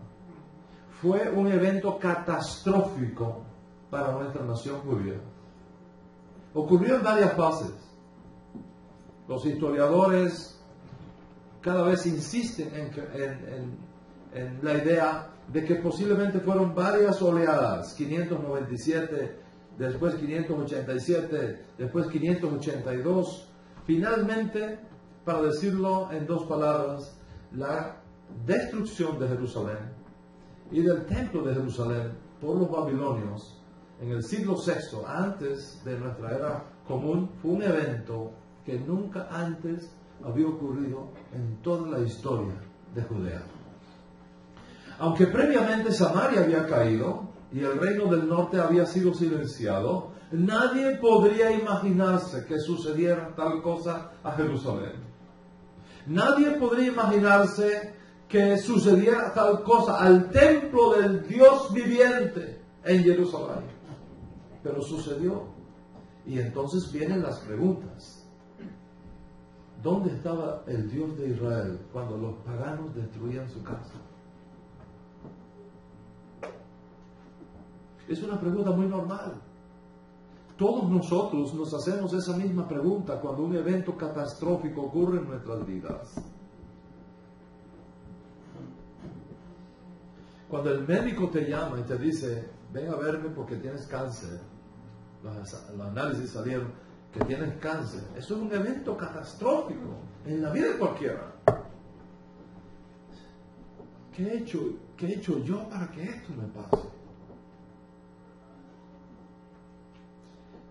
fue un evento catastrófico para nuestra nación judía. Ocurrió en varias fases. Los historiadores cada vez insisten en la idea de que posiblemente fueron varias oleadas, 597, después 587, después 582. Finalmente, para decirlo en dos palabras, la destrucción de Jerusalén y del templo de Jerusalén por los babilonios en el siglo VI, antes de nuestra era común, fue un evento que nunca antes había ocurrido en toda la historia de Judea. Aunque previamente Samaria había caído y el reino del norte había sido silenciado, nadie podría imaginarse que sucediera tal cosa a Jerusalén. Nadie podría imaginarse que sucediera tal cosa al templo del Dios viviente en Jerusalén. Pero sucedió. Y entonces vienen las preguntas. ¿Dónde estaba el Dios de Israel cuando los paganos destruían su casa? Es una pregunta muy normal. Todos nosotros nos hacemos esa misma pregunta cuando un evento catastrófico ocurre en nuestras vidas. Cuando el médico te llama y te dice, ven a verme porque tienes cáncer, los análisis salieron que tienes cáncer, eso es un evento catastrófico en la vida de cualquiera. ¿Qué he hecho yo para que esto me pase?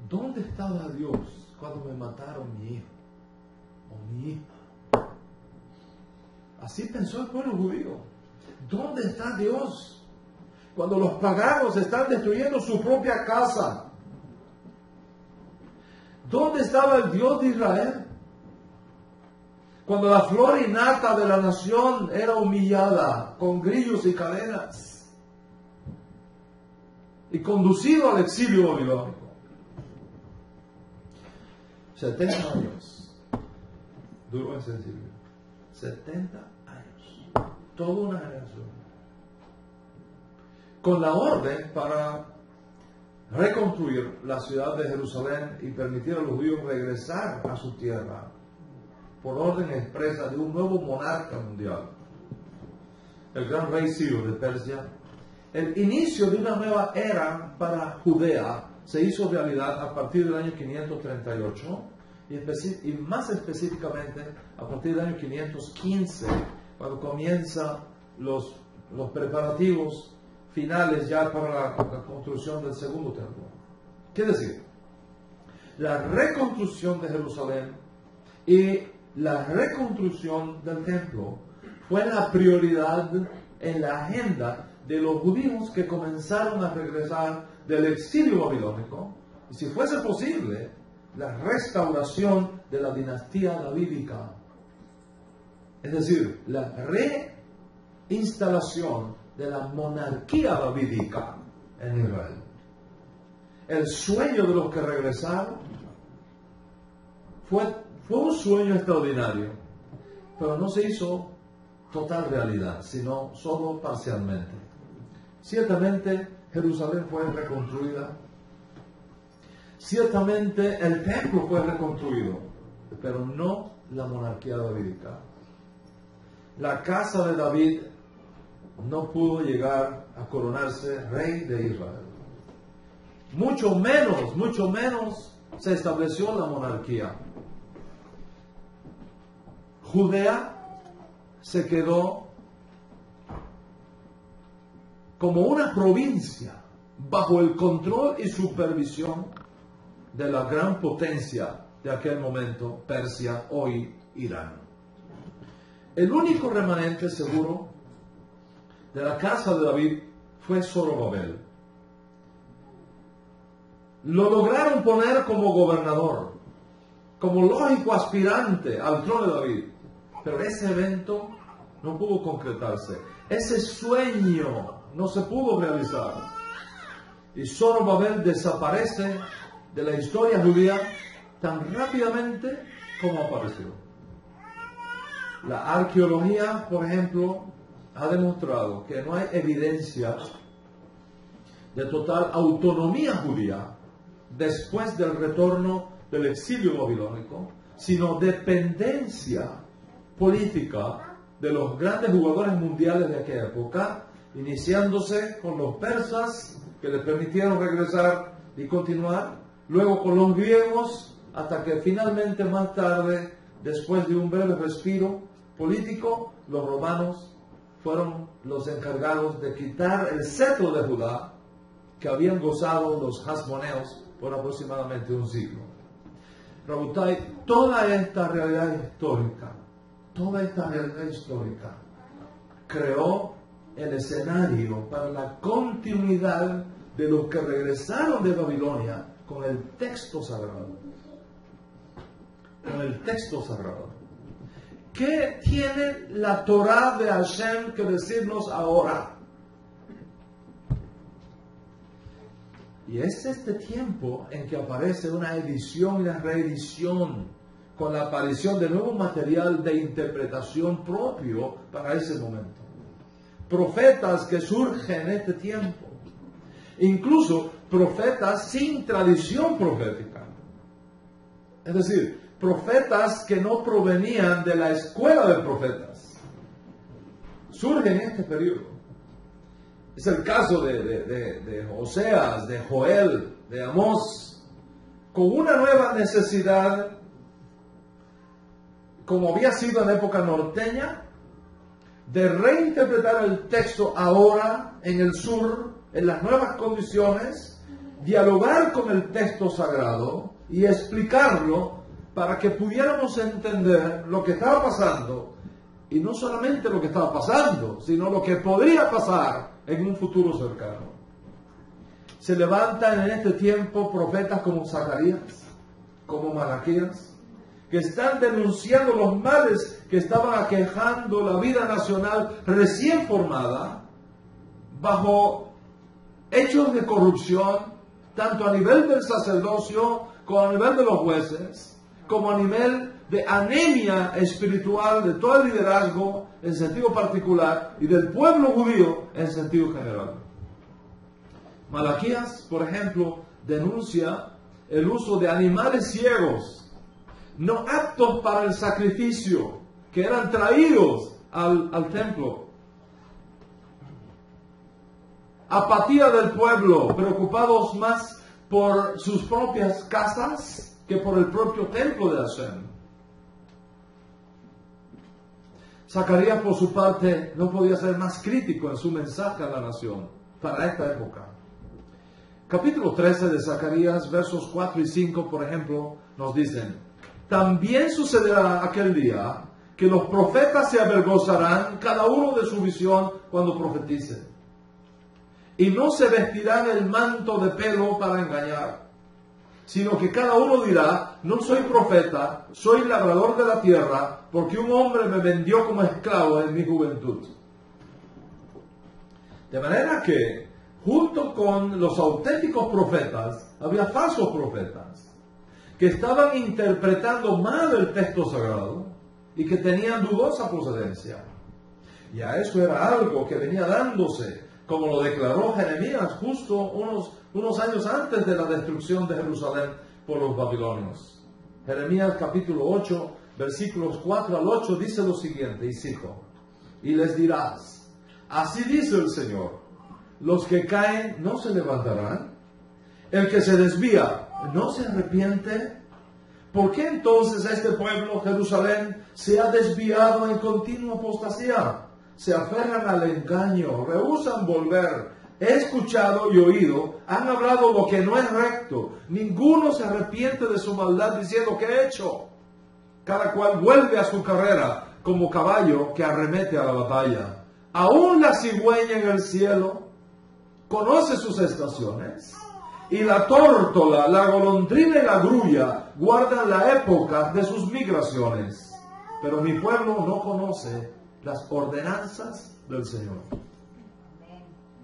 ¿Dónde estaba Dios cuando me mataron mi hijo o mi hija? Así pensó el pueblo judío. ¿Dónde está Dios cuando los paganos están destruyendo su propia casa? ¿Dónde estaba el Dios de Israel cuando la flor innata de la nación era humillada con grillos y cadenas y conducido al exilio babilónico? 70 años duró ese exilio. 70 años. Toda una generación. Con la orden para reconstruir la ciudad de Jerusalén y permitir a los judíos regresar a su tierra por orden expresa de un nuevo monarca mundial, el gran rey Ciro de Persia, el inicio de una nueva era para Judea se hizo realidad a partir del año 538 y más específicamente a partir del año 515, cuando comienzan los preparativos finales ya para la construcción del segundo templo. ¿Qué decir? La reconstrucción de Jerusalén y la reconstrucción del templo fue la prioridad en la agenda de los judíos que comenzaron a regresar del exilio babilónico, y si fuese posible, la restauración de la dinastía davídica, es decir, la reinstalación de la monarquía davídica en Israel. El sueño de los que regresaron fue un sueño extraordinario, pero no se hizo total realidad, sino solo parcialmente. Ciertamente Jerusalén fue reconstruida, ciertamente el templo fue reconstruido, pero no la monarquía davídica. La casa de David no pudo llegar a coronarse rey de Israel. Mucho menos se estableció la monarquía. Judea se quedó como una provincia bajo el control y supervisión de la gran potencia de aquel momento, Persia, hoy Irán. El único remanente seguro de la casa de David fue Zorobabel. Lo lograron poner como gobernador, como lógico aspirante al trono de David, pero ese evento no pudo concretarse. Ese sueño no se pudo realizar. Y Zorobabel desaparece de la historia judía tan rápidamente como apareció. La arqueología, por ejemplo, ha demostrado que no hay evidencia de total autonomía judía después del retorno del exilio babilónico, sino dependencia política de los grandes jugadores mundiales de aquella época, iniciándose con los persas, que les permitieron regresar y continuar, luego con los griegos, hasta que finalmente más tarde, después de un breve respiro político, los romanos fueron los encargados de quitar el cetro de Judá que habían gozado los hasmoneos por aproximadamente un siglo. Rabotai, toda esta realidad histórica creó el escenario para la continuidad de los que regresaron de Babilonia con el texto sagrado. Con el texto sagrado. ¿Qué tiene la Torá de Hashem que decirnos ahora? Y es este tiempo en que aparece una edición y una reedición, con la aparición de nuevo material de interpretación propio para ese momento. Profetas que surgen en este tiempo, incluso profetas sin tradición profética, es decir, profetas que no provenían de la escuela de profetas, surgen en este periodo. Es el caso de Oseas, de Joel, de Amós, con una nueva necesidad, como había sido en la época norteña, de reinterpretar el texto ahora en el sur, en las nuevas condiciones, dialogar con el texto sagrado y explicarlo para que pudiéramos entender lo que estaba pasando, y no solamente lo que estaba pasando, sino lo que podría pasar en un futuro cercano. Se levantan en este tiempo profetas como Zacarías, como Malaquías, que están denunciando los males que estaban aquejando la vida nacional recién formada, bajo hechos de corrupción, tanto a nivel del sacerdocio, como a nivel de los jueces, como a nivel de anemia espiritual de todo el liderazgo en sentido particular y del pueblo judío en sentido general. Malaquías, por ejemplo, denuncia el uso de animales ciegos no aptos para el sacrificio, que eran traídos al templo. Apatía del pueblo, preocupados más por sus propias casas que por el propio templo de Hashem. Zacarías, por su parte, no podía ser más crítico en su mensaje a la nación para esta época. Capítulo 13 de Zacarías, versos 4 y 5, por ejemplo, nos dicen: también sucederá aquel día que los profetas se avergonzarán cada uno de su visión cuando profeticen, y no se vestirán el manto de pelo para engañar, sino que cada uno dirá: no soy profeta, soy labrador de la tierra, porque un hombre me vendió como esclavo en mi juventud. De manera que, junto con los auténticos profetas, había falsos profetas, que estaban interpretando mal el texto sagrado y que tenían dudosa procedencia. Y a eso era algo que venía dándose, como lo declaró Jeremías justo unos años antes de la destrucción de Jerusalén por los babilonios. Jeremías capítulo 8, versículos 4 al 8 dice lo siguiente: y cito: y les dirás, así dice el Señor, los que caen no se levantarán, el que se desvía no se arrepiente. ¿Por qué entonces este pueblo, Jerusalén, se ha desviado en continua apostasía? Se aferran al engaño, rehúsan volver. He escuchado y oído, han hablado lo que no es recto. Ninguno se arrepiente de su maldad diciendo: ¿qué he hecho? Cada cual vuelve a su carrera como caballo que arremete a la batalla. Aún la cigüeña en el cielo conoce sus estaciones, y la tórtola, la golondrina y la grulla guardan la época de sus migraciones. Pero mi pueblo no conoce las ordenanzas del Señor.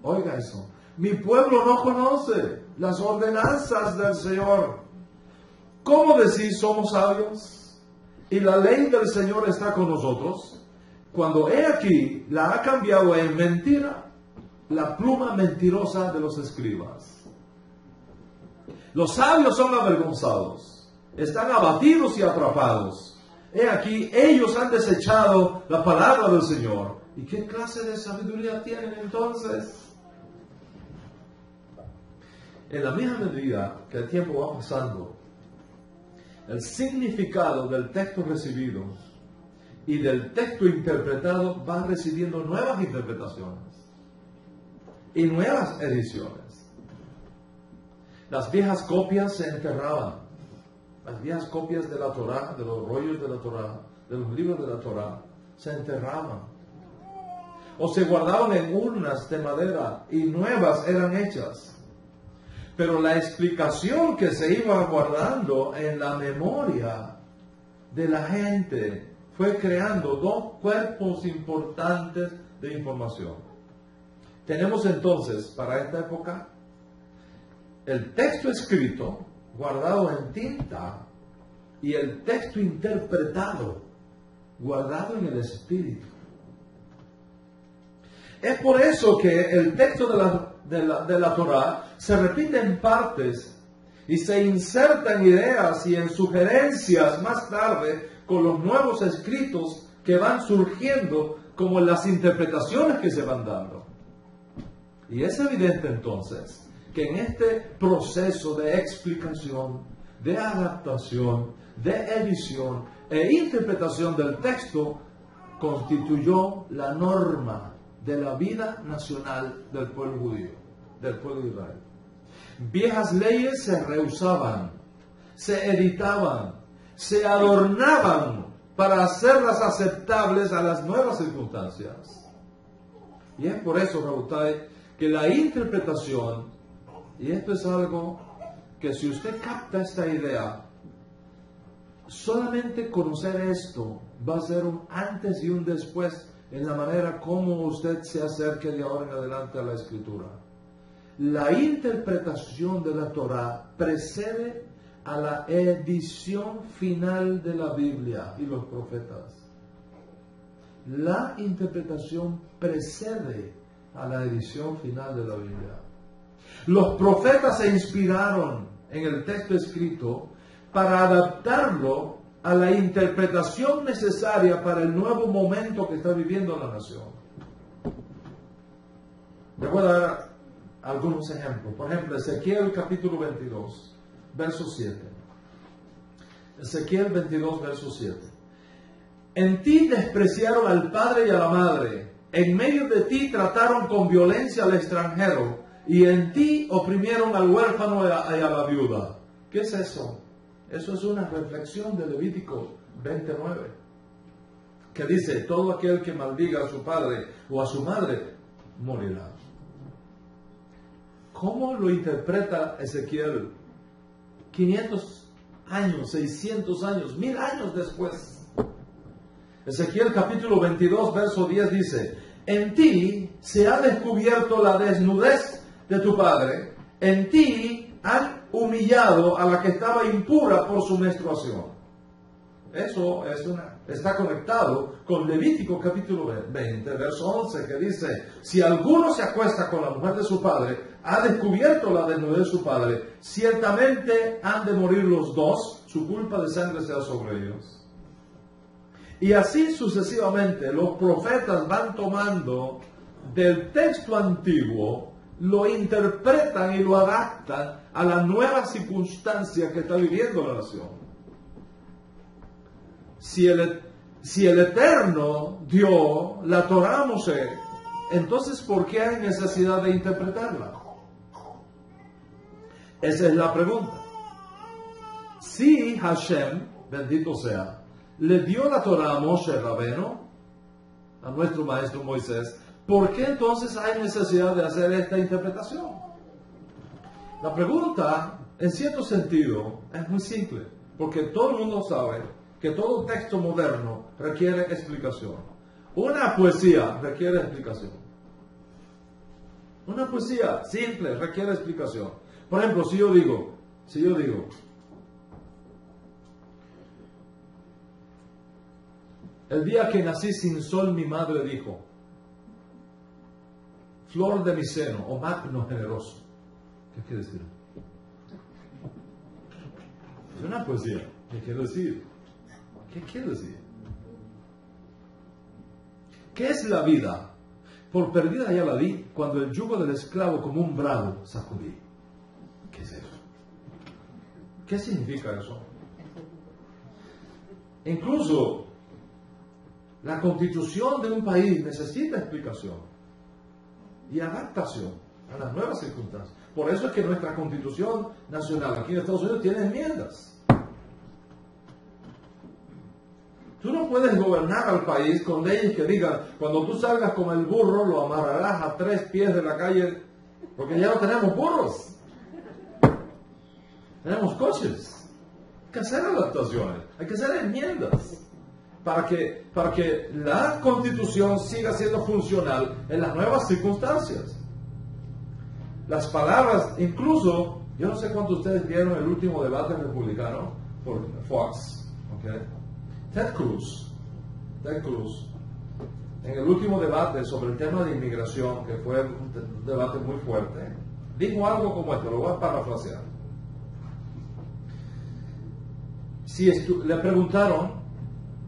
Oiga eso. Mi pueblo no conoce las ordenanzas del Señor. ¿Cómo decir somos sabios y la ley del Señor está con nosotros, cuando he aquí la ha cambiado en mentira la pluma mentirosa de los escribas? Los sabios son avergonzados, están abatidos y atrapados. He aquí, ellos han desechado la palabra del Señor. ¿Y qué clase de sabiduría tienen entonces? En la misma medida que el tiempo va pasando, el significado del texto recibido y del texto interpretado va recibiendo nuevas interpretaciones y nuevas ediciones. Las viejas copias se enterraban. Las viejas copias de la Torá, de los rollos de la Torá, de los libros de la Torá, se enterraban. O se guardaban en urnas de madera y nuevas eran hechas. Pero la explicación que se iba guardando en la memoria de la gente fue creando dos cuerpos importantes de información. Tenemos entonces, para esta época, el texto escrito, guardado en tinta, y el texto interpretado, guardado en el espíritu. Es por eso que el texto de la Torá se repite en partes y se insertan ideas y en sugerencias más tarde con los nuevos escritos que van surgiendo, como las interpretaciones que se van dando. Y es evidente entonces que en este proceso de explicación, de adaptación, de edición e interpretación del texto, constituyó la norma de la vida nacional del pueblo judío, del pueblo de Israel. Viejas leyes se rehusaban, se editaban, se adornaban para hacerlas aceptables a las nuevas circunstancias. Y es por eso, Rabotai, que la interpretación, y esto es algo que si usted capta esta idea, solamente conocer esto va a ser un antes y un después en la manera como usted se acerque de ahora en adelante a la Escritura. La interpretación de la Torá precede a la edición final de la Biblia y los profetas. La interpretación precede a la edición final de la Biblia. Los profetas se inspiraron en el texto escrito para adaptarlo a la interpretación necesaria para el nuevo momento que está viviendo la nación. Les voy a dar algunos ejemplos. Por ejemplo, Ezequiel capítulo 22, verso 7. Ezequiel 22, verso 7. En ti despreciaron al padre y a la madre. En medio de ti trataron con violencia al extranjero. Y en ti oprimieron al huérfano y a la viuda. ¿Qué es eso? Eso es una reflexión de Levítico 29. Que dice, todo aquel que maldiga a su padre o a su madre, morirá. ¿Cómo lo interpreta Ezequiel? 500 años, 600 años, 1000 años después. Ezequiel capítulo 22, verso 10 dice, en ti se ha descubierto la desnudez de tu padre, en ti han humillado a la que estaba impura por su menstruación. Eso está conectado con Levítico capítulo 20, verso 11, que dice, si alguno se acuesta con la mujer de su padre, ha descubierto la desnudez de su padre, ciertamente han de morir los dos, su culpa de sangre sea sobre ellos. Y así sucesivamente, los profetas van tomando del texto antiguo, lo interpretan y lo adaptan a la nueva circunstancia que está viviendo la nación. Si el Eterno dio la Torá a Moshe, entonces ¿por qué hay necesidad de interpretarla? Esa es la pregunta. Si Hashem, bendito sea, le dio la Torá a Moshe Rabeno, a nuestro maestro Moisés, ¿por qué entonces hay necesidad de hacer esta interpretación? La pregunta, en cierto sentido, es muy simple, porque todo el mundo sabe que todo texto moderno requiere explicación. Una poesía requiere explicación. Una poesía simple requiere explicación. Por ejemplo, si yo digo, el día que nací sin sol mi madre dijo, flor de mi seno, o magno generoso. ¿Qué quiere decir? Es una poesía. ¿Qué quiere decir? ¿Qué quiere decir? ¿Qué es la vida? Por perdida ya la di, cuando el yugo del esclavo como un brado sacudí. ¿Qué es eso? ¿Qué significa eso? Incluso la constitución de un país necesita explicación y adaptación a las nuevas circunstancias. Por eso es que nuestra constitución nacional aquí en Estados Unidos tiene enmiendas. Tú no puedes gobernar al país con leyes que digan, cuando tú salgas con el burro lo amarrarás a 3 pies de la calle, porque ya no tenemos burros. Tenemos coches. Hay que hacer adaptaciones, hay que hacer enmiendas para que la Constitución siga siendo funcional en las nuevas circunstancias. Las palabras, incluso, yo no sé cuántos de ustedes vieron el último debate republicano por Fox, ¿ok? Ted Cruz, en el último debate sobre el tema de inmigración, que fue un debate muy fuerte, dijo algo como esto, lo voy a parafrasear. Le preguntaron,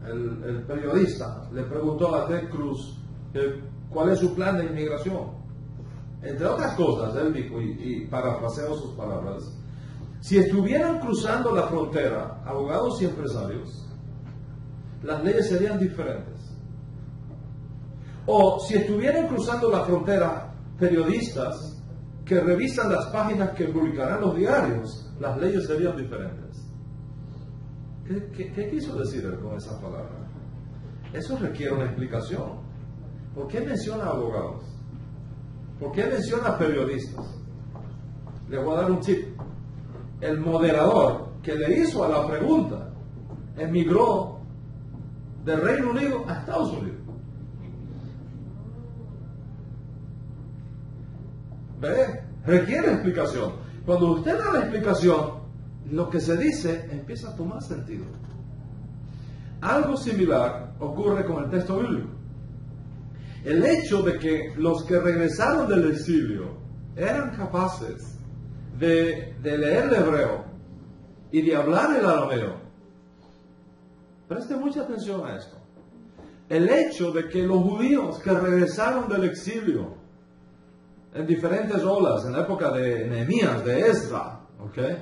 el periodista le preguntó a Ted Cruz cuál es su plan de inmigración. Entre otras cosas, él dijo, y parafraseo sus palabras, si estuvieran cruzando la frontera abogados y empresarios, las leyes serían diferentes. O si estuvieran cruzando la frontera periodistas que revisan las páginas que publicarán los diarios, las leyes serían diferentes. ¿Qué quiso decir él con esa palabra? Eso requiere una explicación. ¿Por qué menciona abogados? ¿Por qué menciona periodistas? Les voy a dar un tip. El moderador que le hizo a la pregunta emigró del Reino Unido a Estados Unidos. ¿Ve? Requiere explicación. Cuando usted da la explicación, lo que se dice empieza a tomar sentido. Algo similar ocurre con el texto bíblico. El hecho de que los que regresaron del exilio eran capaces de leer el hebreo y de hablar el arameo Preste mucha atención a esto. El hecho de que los judíos que regresaron del exilio en diferentes olas, en la época de Nehemías, de Ezra,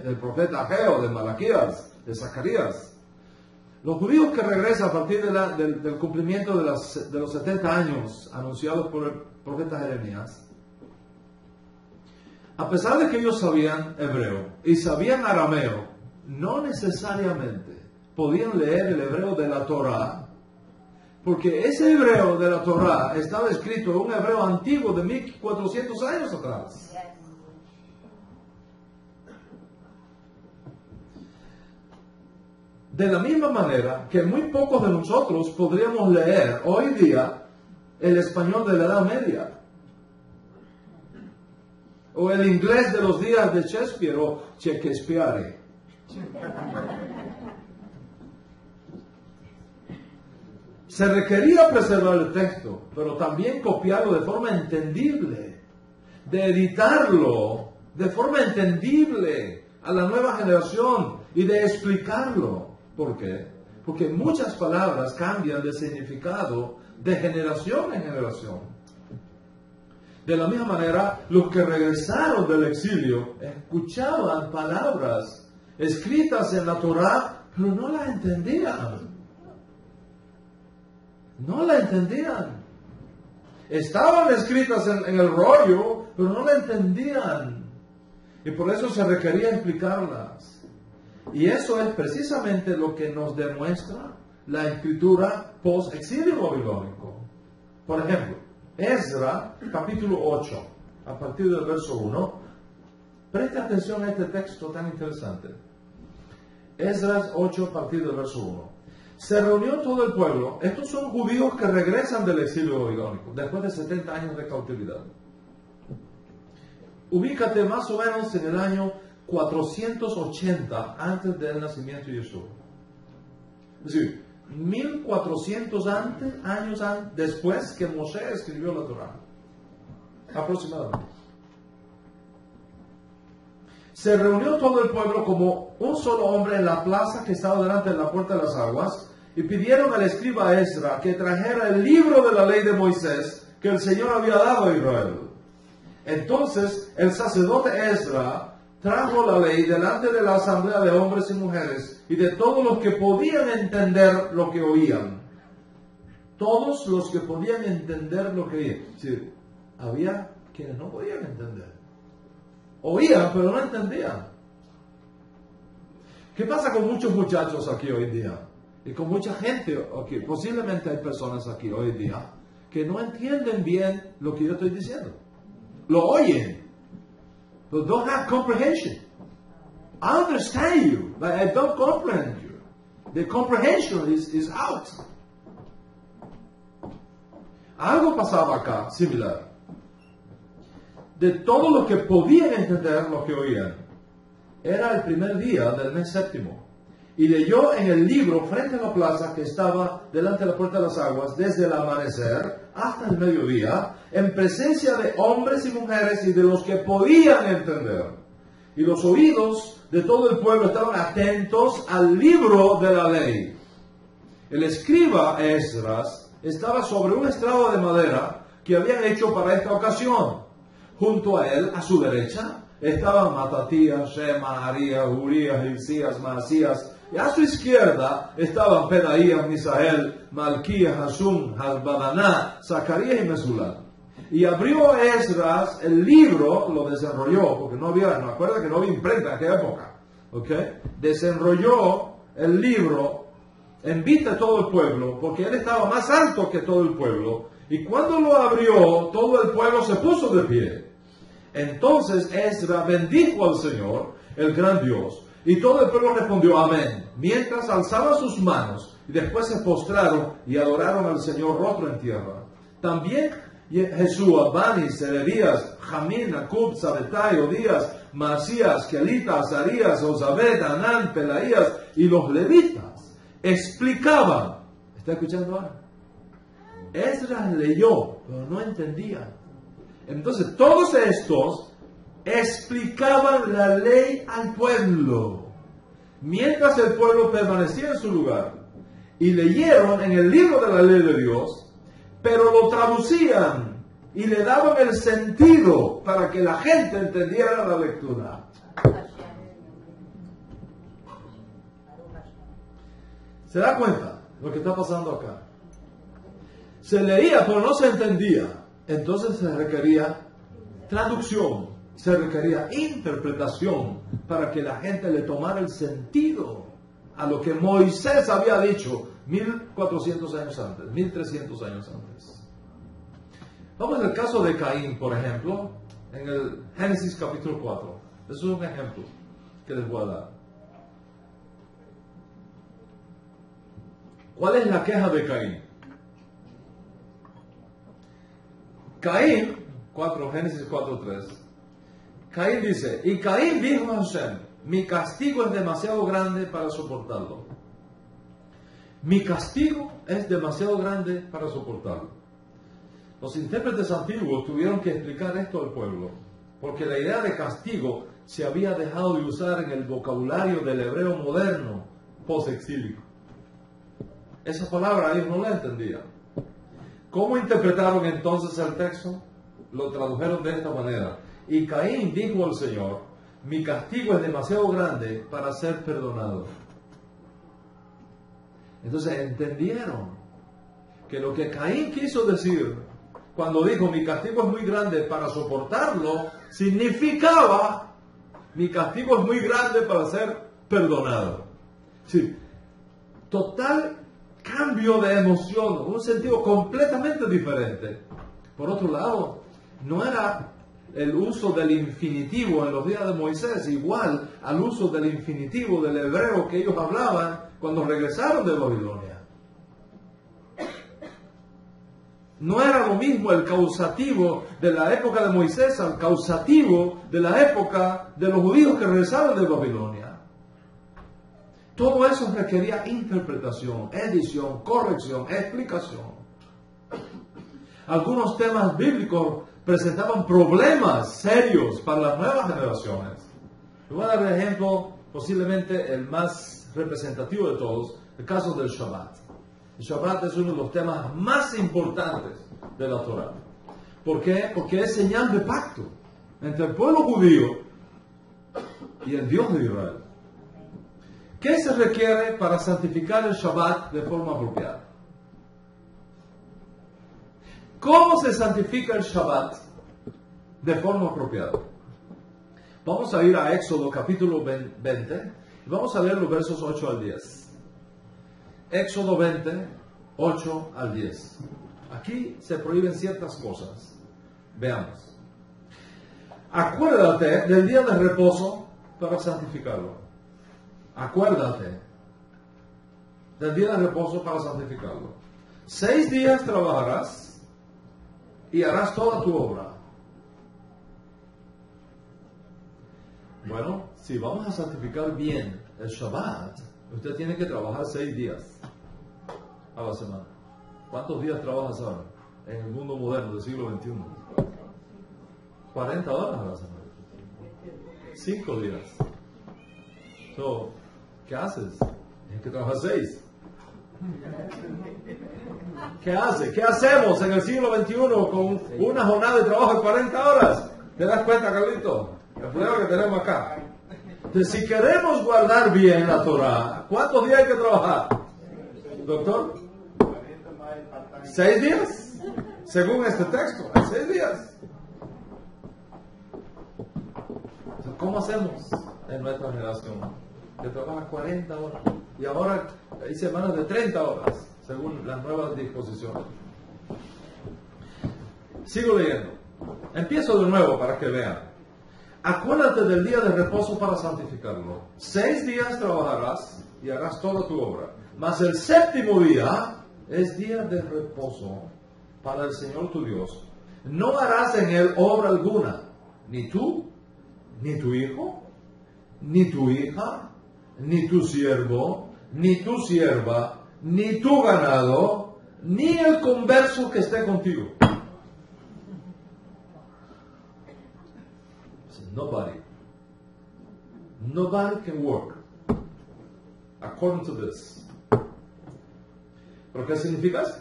del profeta Ageo, de Malaquías, de Zacarías, los judíos que regresan a partir del cumplimiento de los 70 años anunciados por el profeta Jeremías, a pesar de que ellos sabían hebreo y sabían arameo, no necesariamente podían leer el hebreo de la Torá, porque ese hebreo de la Torá estaba escrito en un hebreo antiguo de 1400 años atrás. De la misma manera que muy pocos de nosotros podríamos leer hoy día el español de la Edad Media, o el inglés de los días de Shakespeare o Shakespeare. Se requería preservar el texto, pero también copiarlo de forma entendible, de editarlo de forma entendible a la nueva generación y de explicarlo. ¿Por qué? Porque muchas palabras cambian de significado de generación en generación. De la misma manera, los que regresaron del exilio escuchaban palabras escritas en la Torá, pero no las entendían. No la entendían. Estaban escritas en el rollo, pero no la entendían. Y por eso se requería explicarlas. Y eso es precisamente lo que nos demuestra la escritura post-exilio babilónico. Por ejemplo, Ezra, capítulo 8, a partir del verso 1. Preste atención a este texto tan interesante. Ezra 8, a partir del verso 1. Se reunió todo el pueblo. Estos son judíos que regresan del exilio babilónico, después de 70 años de cautividad. Ubícate más o menos en el año 480 antes del nacimiento de Yeshua. Es decir, 1400 años después que Moshe escribió la Torá. Aproximadamente. Se reunió todo el pueblo como un solo hombre en la plaza que estaba delante de la puerta de las aguas y pidieron al escriba Ezra que trajera el libro de la ley de Moisés que el Señor había dado a Israel. Entonces el sacerdote Ezra trajo la ley delante de la asamblea de hombres y mujeres y de todos los que podían entender lo que oían. Todos los que podían entender lo que oían. Es decir, había quienes no podían entender. Oían, pero no entendían. ¿Qué pasa con muchos muchachos aquí hoy en día? Y con mucha gente aquí. Posiblemente hay personas aquí hoy en día que no entienden bien lo que yo estoy diciendo. Lo oyen, but don't have comprehension. I understand you, but I don't comprehend you. The comprehension is out. Algo pasaba acá, similar. De todos los que podían entender lo que oían. Era el primer día del mes séptimo. Y leyó en el libro frente a la plaza que estaba delante de la puerta de las aguas, desde el amanecer hasta el mediodía, en presencia de hombres y mujeres y de los que podían entender. Y los oídos de todo el pueblo estaban atentos al libro de la ley. El escriba Esdras estaba sobre un estrado de madera que habían hecho para esta ocasión. Junto a él, a su derecha, estaban Matatías, Shema, Arías, Urías, Hilcías, Maasías. Y a su izquierda estaban Pedaías, Misael, Malquías, Hasum, Hasbadaná, Zacarías y Mesulam. Y abrió Esdras el libro, lo desenrolló, porque no había, me acuerdo que no había imprenta en aquella época. Desenrolló el libro en vista de todo el pueblo, porque él estaba más alto que todo el pueblo. Y cuando lo abrió, todo el pueblo se puso de pie. Entonces Ezra bendijo al Señor, el gran Dios, y todo el pueblo respondió amén, mientras alzaban sus manos, y después se postraron y adoraron al Señor rostro en tierra. También Jesúa, Bani, Serebías, Jamín, Acub, Sabetai, Odías, Masías, Kelita, Azarías, Ozabed, Anán, Pelaías y los levitas explicaban. ¿Está escuchando ahora? Esdras leyó, pero no entendía. Entonces todos estos explicaban la ley al pueblo, mientras el pueblo permanecía en su lugar. y leyeron en el libro de la ley de Dios, pero lo traducían y le daban el sentido para que la gente entendiera la lectura. ¿Se da cuenta lo que está pasando acá? Se leía, pero no se entendía. Entonces se requería traducción, se requería interpretación para que la gente le tomara el sentido a lo que Moisés había dicho 1400 años antes, 1300 años antes. Vamos al caso de Caín, por ejemplo, en el Génesis capítulo 4. Eso es un ejemplo que les voy a dar. ¿Cuál es la queja de Caín? Caín, Génesis 4:3. Caín dice, y Caín dijo a Hashem, mi castigo es demasiado grande para soportarlo. Mi castigo es demasiado grande para soportarlo. Los intérpretes antiguos tuvieron que explicar esto al pueblo, porque la idea de castigo se había dejado de usar en el vocabulario del hebreo moderno post-exílico. Esa palabra ellos no la entendían. ¿Cómo interpretaron entonces el texto? Lo tradujeron de esta manera. Y Caín dijo al Señor, mi castigo es demasiado grande para ser perdonado. Entonces entendieron que lo que Caín quiso decir cuando dijo mi castigo es muy grande para soportarlo, significaba mi castigo es muy grande para ser perdonado. Sí, total cambio de emoción, un sentido completamente diferente. Por otro lado, no era el uso del infinitivo en los días de Moisés igual al uso del infinitivo del hebreo que ellos hablaban cuando regresaron de Babilonia. No era lo mismo el causativo de la época de Moisés al causativo de la época de los judíos que regresaron de Babilonia. Todo eso requería interpretación, edición, corrección, explicación. Algunos temas bíblicos presentaban problemas serios para las nuevas generaciones. Les voy a dar el ejemplo, posiblemente el más representativo de todos, el caso del Shabbat. El Shabbat es uno de los temas más importantes de la Torah. ¿Por qué? Porque es señal de pacto entre el pueblo judío y el Dios de Israel. ¿Qué se requiere para santificar el Shabbat de forma apropiada? ¿Cómo se santifica el Shabbat de forma apropiada? Vamos a ir a Éxodo capítulo 20 y vamos a leer los versos 8 al 10. Éxodo 20, 8 al 10. Aquí se prohíben ciertas cosas. Veamos. Acuérdate del día de reposo para santificarlo. Acuérdate del día de reposo para santificarlo. 6 días trabajarás y harás toda tu obra. Bueno, si vamos a santificar bien el Shabbat, usted tiene que trabajar 6 días a la semana. ¿Cuántos días trabajas ahora en el mundo moderno del siglo XXI? 40 horas a la semana. 5 días. So, ¿qué haces? Tienes que trabajar 6. ¿Qué hace? ¿Qué hacemos en el siglo XXI con una jornada de trabajo de 40 horas? ¿Te das cuenta, Carlito? El problema que tenemos acá. Entonces, si queremos guardar bien la Torah, ¿cuántos días hay que trabajar? Doctor, 6 días. Según este texto, hay 6 días. Entonces, ¿cómo hacemos en nuestra generación? Que trabaja 40 horas. Y ahora hay semanas de 30 horas, según las nuevas disposiciones. Sigo leyendo. Empiezo de nuevo para que vean. Acuérdate del día de reposo para santificarlo. 6 días trabajarás y harás toda tu obra. Mas el séptimo día es día de reposo para el Señor tu Dios. No harás en él obra alguna, ni tú, ni tu hijo, ni tu hija, ni tu siervo, ni tu sierva, ni tu ganado, ni el converso que esté contigo. Nobody can work according to this. ¿Pero qué significa eso?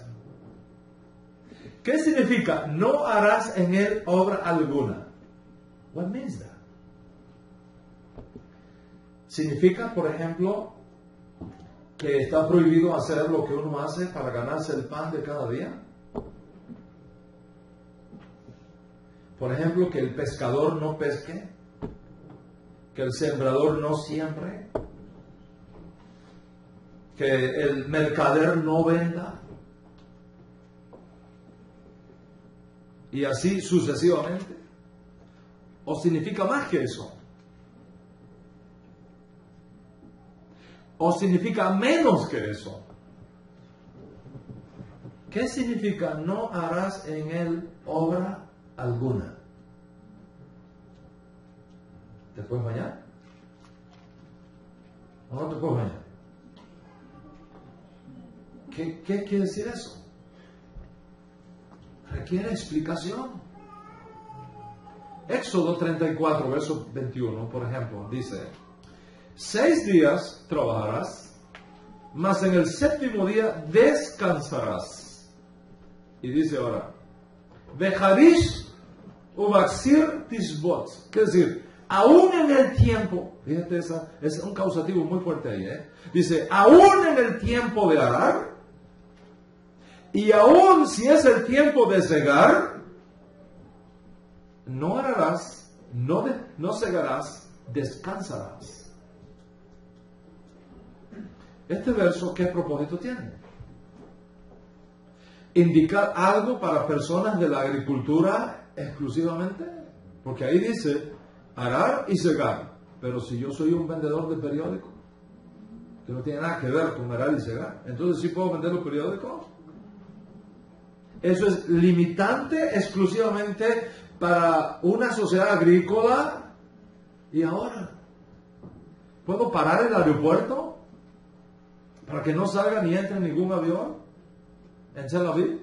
¿Qué significa no harás en él obra alguna? What means that? Significa, por ejemplo, que está prohibido hacer lo que uno hace para ganarse el pan de cada día. Por ejemplo, que el pescador no pesque, que el sembrador no siembre, que el mercader no venda, y así sucesivamente. ¿O significa más que eso? ¿O significa menos que eso? ¿Qué significa no harás en él obra alguna? ¿Te puedes bañar? ¿O no te puedes bañar? ¿Qué quiere decir eso? Requiere explicación. Éxodo 34, verso 21, por ejemplo, dice: 6 días trabajarás, mas en el séptimo día descansarás. Y dice ahora: Vejarish ubaxir tishbot. Es decir, aún en el tiempo, fíjate, es un causativo muy fuerte ahí, dice, aún en el tiempo de arar, y aún si es el tiempo de segar, no ararás, no segarás, descansarás. Este verso, ¿qué propósito tiene? ¿Indicar algo para personas de la agricultura exclusivamente? Porque ahí dice arar y segar. Pero si yo soy un vendedor de periódicos, que no tiene nada que ver con arar y segar, entonces ¿sí puedo vender los periódicos? Eso es limitante exclusivamente para una sociedad agrícola. Y ahora, ¿puedo parar el aeropuerto para que no salga ni entre ningún avión en Tel Aviv?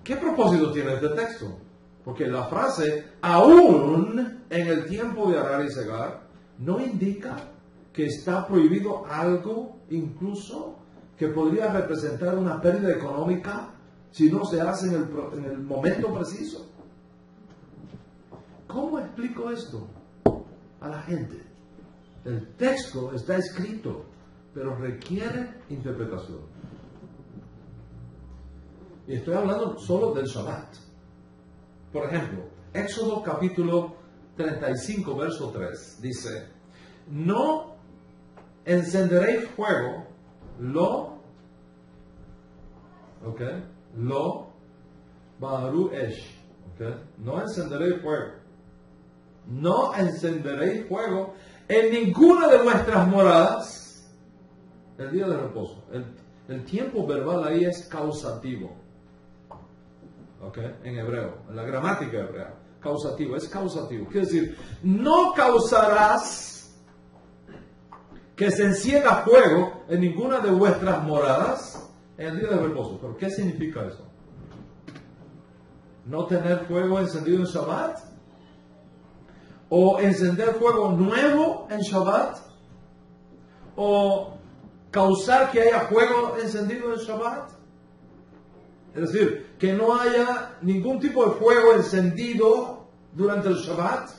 ¿Qué propósito tiene este texto? Porque la frase aún en el tiempo de arar y segar no indica que está prohibido algo, incluso que podría representar una pérdida económica si no se hace en el momento preciso. ¿Cómo explico esto a la gente? El texto está escrito, pero requiere interpretación. Y estoy hablando solo del Shabbat. Por ejemplo, Éxodo capítulo 35, verso 3, dice: no encenderéis fuego, baru esh, no encenderéis fuego. No encenderéis fuego en ninguna de vuestras moradas el día de reposo. El tiempo verbal ahí es causativo. En hebreo, en la gramática hebrea, causativo, es causativo. Quiere decir, no causarás que se encienda fuego en ninguna de vuestras moradas en el día de reposo. ¿Pero qué significa eso? ¿No tener fuego encendido en Shabbat? ¿O encender fuego nuevo en Shabbat? ¿O causar que haya fuego encendido en Shabbat? Es decir, que no haya ningún tipo de fuego encendido durante el Shabbat.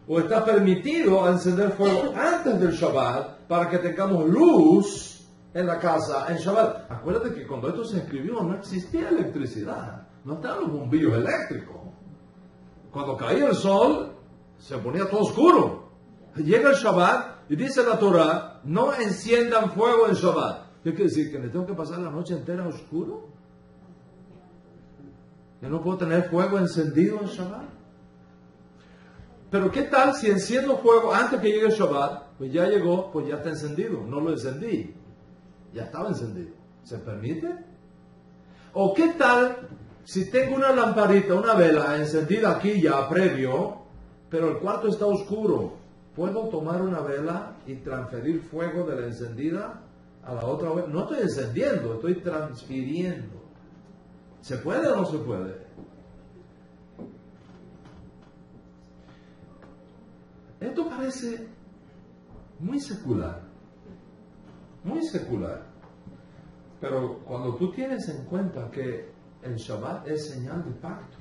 ¿O está permitido encender fuego antes del Shabbat para que tengamos luz en la casa en Shabbat? Acuérdate que cuando esto se escribió no existía electricidad. No estaban los bombillos eléctricos. Cuando caía el sol, se ponía todo oscuro. Llega el Shabbat y dice la Torah: no enciendan fuego en Shabbat. ¿Qué quiere decir? ¿Que me tengo que pasar la noche entera oscuro? ¿Que no puedo tener fuego encendido en Shabbat? Pero ¿qué tal si enciendo fuego antes que llegue el Shabbat? Pues ya llegó, pues ya está encendido. No lo encendí. Ya estaba encendido. ¿Se permite? ¿O qué tal si tengo una lamparita, una vela encendida aquí ya previo, pero el cuarto está oscuro? ¿Puedo tomar una vela y transferir fuego de la encendida a la otra vela? No estoy encendiendo, estoy transfiriendo. ¿Se puede o no se puede? Esto parece muy secular. Muy secular. Pero cuando tú tienes en cuenta que el Shabbat es señal de pacto,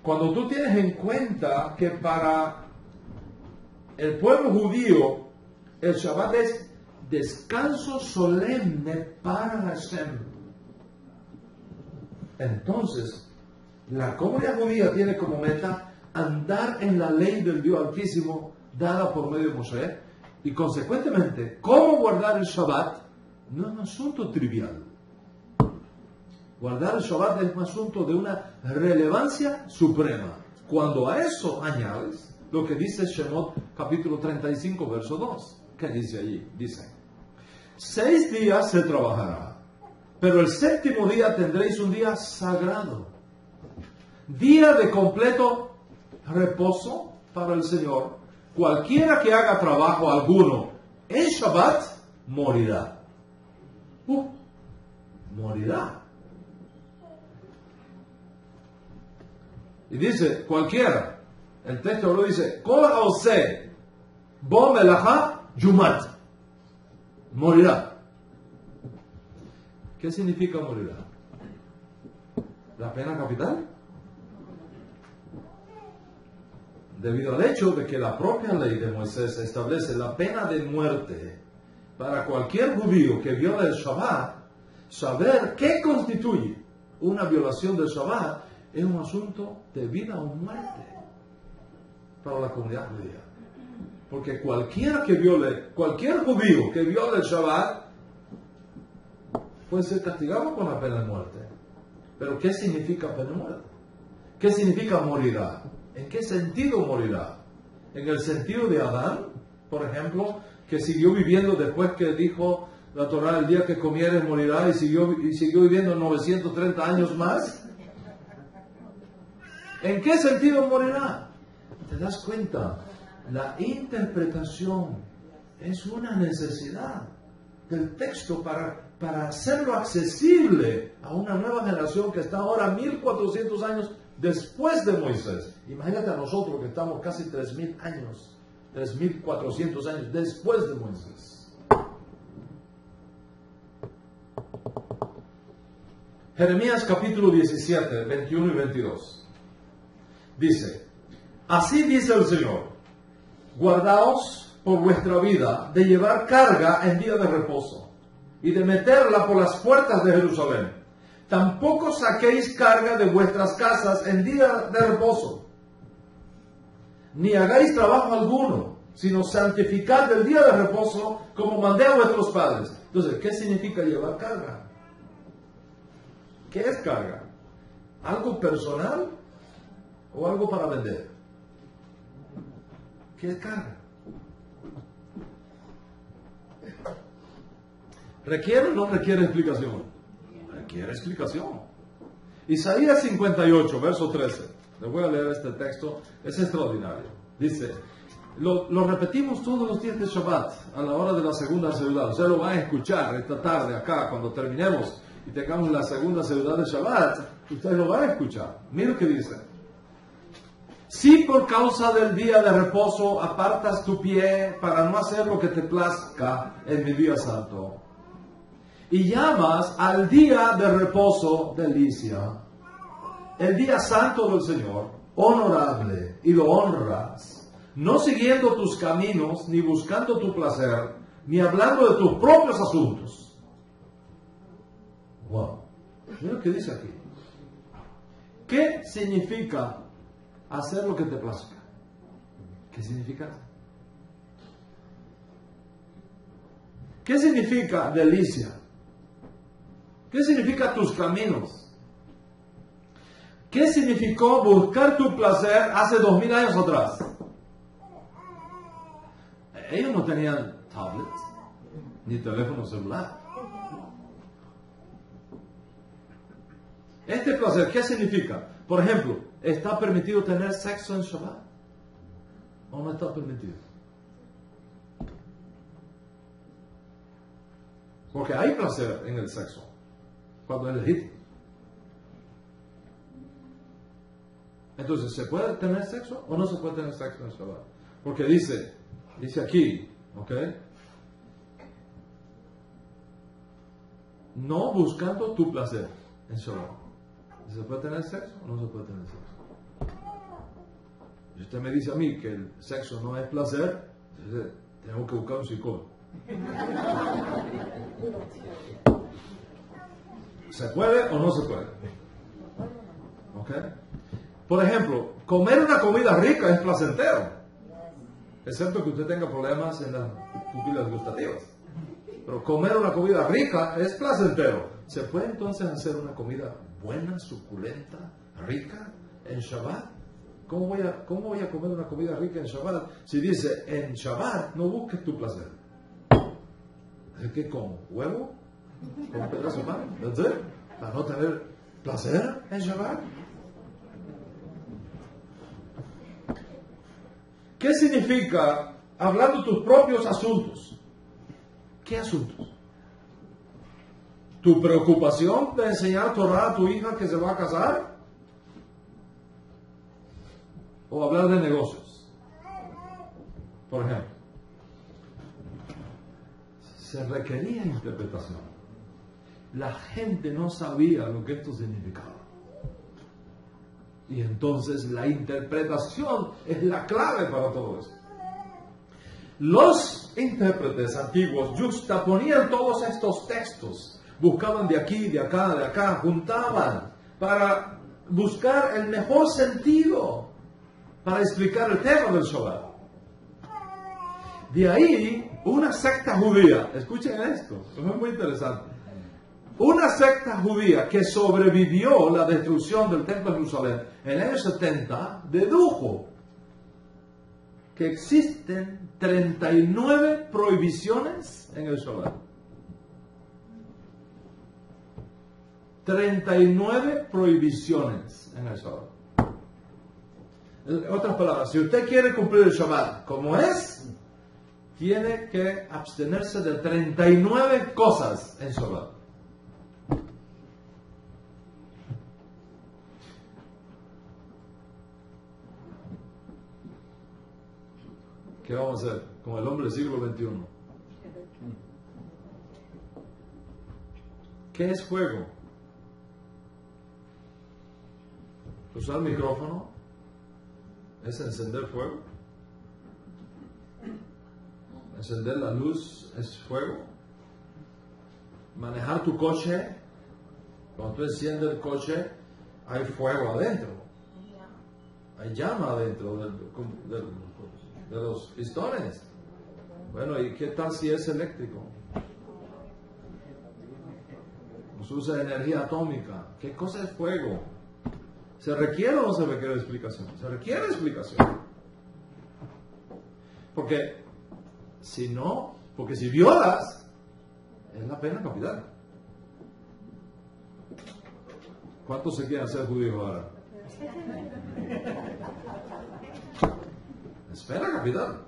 cuando tú tienes en cuenta que para el pueblo judío el Shabbat es descanso solemne para Hashem, entonces la comunidad judía tiene como meta andar en la ley del Dios Altísimo dada por medio de Moshe, y consecuentemente cómo guardar el Shabbat no es un asunto trivial. Guardar el Shabbat es un asunto de una relevancia suprema. Cuando a eso añades lo que dice Shemot capítulo 35 verso 2, ¿qué dice allí? Dice: 6 días se trabajará, pero el séptimo día tendréis un día sagrado, día de completo reposo para el Señor. Cualquiera que haga trabajo alguno en Shabbat morirá. Morirá. Y dice, cualquiera. El texto lo dice, Kol haoseh bo melachá yumat. Morirá. ¿Qué significa morirá? ¿La pena capital? Debido al hecho de que la propia ley de Moisés establece la pena de muerte para cualquier judío que viola el Shabbat, saber qué constituye una violación del Shabbat es un asunto de vida o muerte para la comunidad judía. Porque cualquier judío que viole el Shabbat puede ser castigado con la pena de muerte. Pero ¿qué significa pena de muerte? ¿Qué significa morirá? ¿En qué sentido morirá? ¿En el sentido de Adán, por ejemplo, que siguió viviendo después que dijo la Torá, el día que comieres morirá, y siguió viviendo 930 años más? ¿En qué sentido morirá? ¿Te das cuenta? La interpretación es una necesidad del texto para hacerlo accesible a una nueva generación que está ahora 1400 años después de Moisés. Imagínate a nosotros que estamos casi 3000 años, 3400 años después de Moisés. Jeremías capítulo 17, 21 y 22. Dice: así dice el Señor, guardaos por vuestra vida de llevar carga en día de reposo y de meterla por las puertas de Jerusalén. Tampoco saquéis carga de vuestras casas en día de reposo, ni hagáis trabajo alguno, sino santificad el día de reposo como mandé a vuestros padres. Entonces, ¿qué significa llevar carga? ¿Qué es carga? ¿Algo personal o algo para vender? ¿Qué es carga? ¿Requiere o no requiere explicación? Requiere explicación. Isaías 58, verso 13. Les voy a leer este texto, es extraordinario. Dice, lo repetimos todos los días de Shabbat, a la hora de la segunda seudá. Ustedes lo van a escuchar esta tarde acá, cuando terminemos y tengamos la segunda seudá de Shabbat, ustedes lo van a escuchar. Mira lo que dice. Si por causa del día de reposo apartas tu pie para no hacer lo que te plazca en mi día santo, y llamas al día de reposo delicia, el día santo del Señor, honorable, y lo honras, no siguiendo tus caminos, ni buscando tu placer, ni hablando de tus propios asuntos. Wow. Mira lo que dice aquí. ¿Qué significa hacer lo que te plazca? ¿Qué significa? ¿Qué significa delicia? ¿Qué significa tus caminos? ¿Qué significó buscar tu placer hace 2000 años atrás? Ellos no tenían tablets ni teléfono celular. Este placer, ¿qué significa? Por ejemplo, ¿está permitido tener sexo en Shabbat? ¿O no está permitido? Porque hay placer en el sexo, cuando es legítimo. Entonces, ¿se puede tener sexo o no se puede tener sexo en Shabbat? Porque dice aquí, ¿ok? No buscando tu placer en Shabbat. ¿Se puede tener sexo o no se puede tener sexo? Si usted me dice a mí que el sexo no es placer, entonces tengo que buscar un psicólogo. ¿Se puede o no se puede? ¿Ok? Por ejemplo, comer una comida rica es placentero, excepto que usted tenga problemas en las pupilas gustativas. Pero comer una comida rica es placentero. ¿Se puede entonces hacer una comida buena, suculenta, rica en Shabbat? ¿Cómo voy a comer una comida rica en Shabbat? Si dice, en Shabbat no busques tu placer. ¿Qué como? ¿Huevo? ¿Con un pedazo de pan? ¿Verdad? ¿Para no tener placer en Shabbat? ¿Qué significa hablando tus propios asuntos? ¿Qué asuntos? ¿Tu preocupación de enseñar Torah a tu hija que se va a casar? ¿O hablar de negocios? Por ejemplo, se requería interpretación. La gente no sabía lo que esto significaba. Y entonces la interpretación es la clave para todo esto. Los intérpretes antiguos juxtaponían todos estos textos, buscaban de aquí, de acá, juntaban para buscar el mejor sentido para explicar el tema del Shabbat. De ahí, una secta judía, escuchen esto, es muy interesante. Una secta judía que sobrevivió la destrucción del templo de Jerusalén en el año 70 dedujo que existen 39 prohibiciones en el Shabbat. 39 prohibiciones en el Shabbat. En otras palabras, si usted quiere cumplir el Shabbat como es, tiene que abstenerse de 39 cosas en Shabbat. ¿Qué vamos a hacer con el hombre del siglo XXI? ¿Qué es fuego? ¿Usar el micrófono? ¿Es encender fuego? ¿Encender la luz es fuego? ¿Manejar tu coche? Cuando tú enciendes el coche, hay fuego adentro. Hay llama adentro de los pistones. Bueno, ¿y qué tal si es eléctrico? Nos usa energía atómica. ¿Qué cosa es fuego? ¿Se requiere o no se requiere explicación? Se requiere explicación. Porque si violas, es la pena capital. ¿Cuántos se quieren hacer judíos ahora? Es pena capital.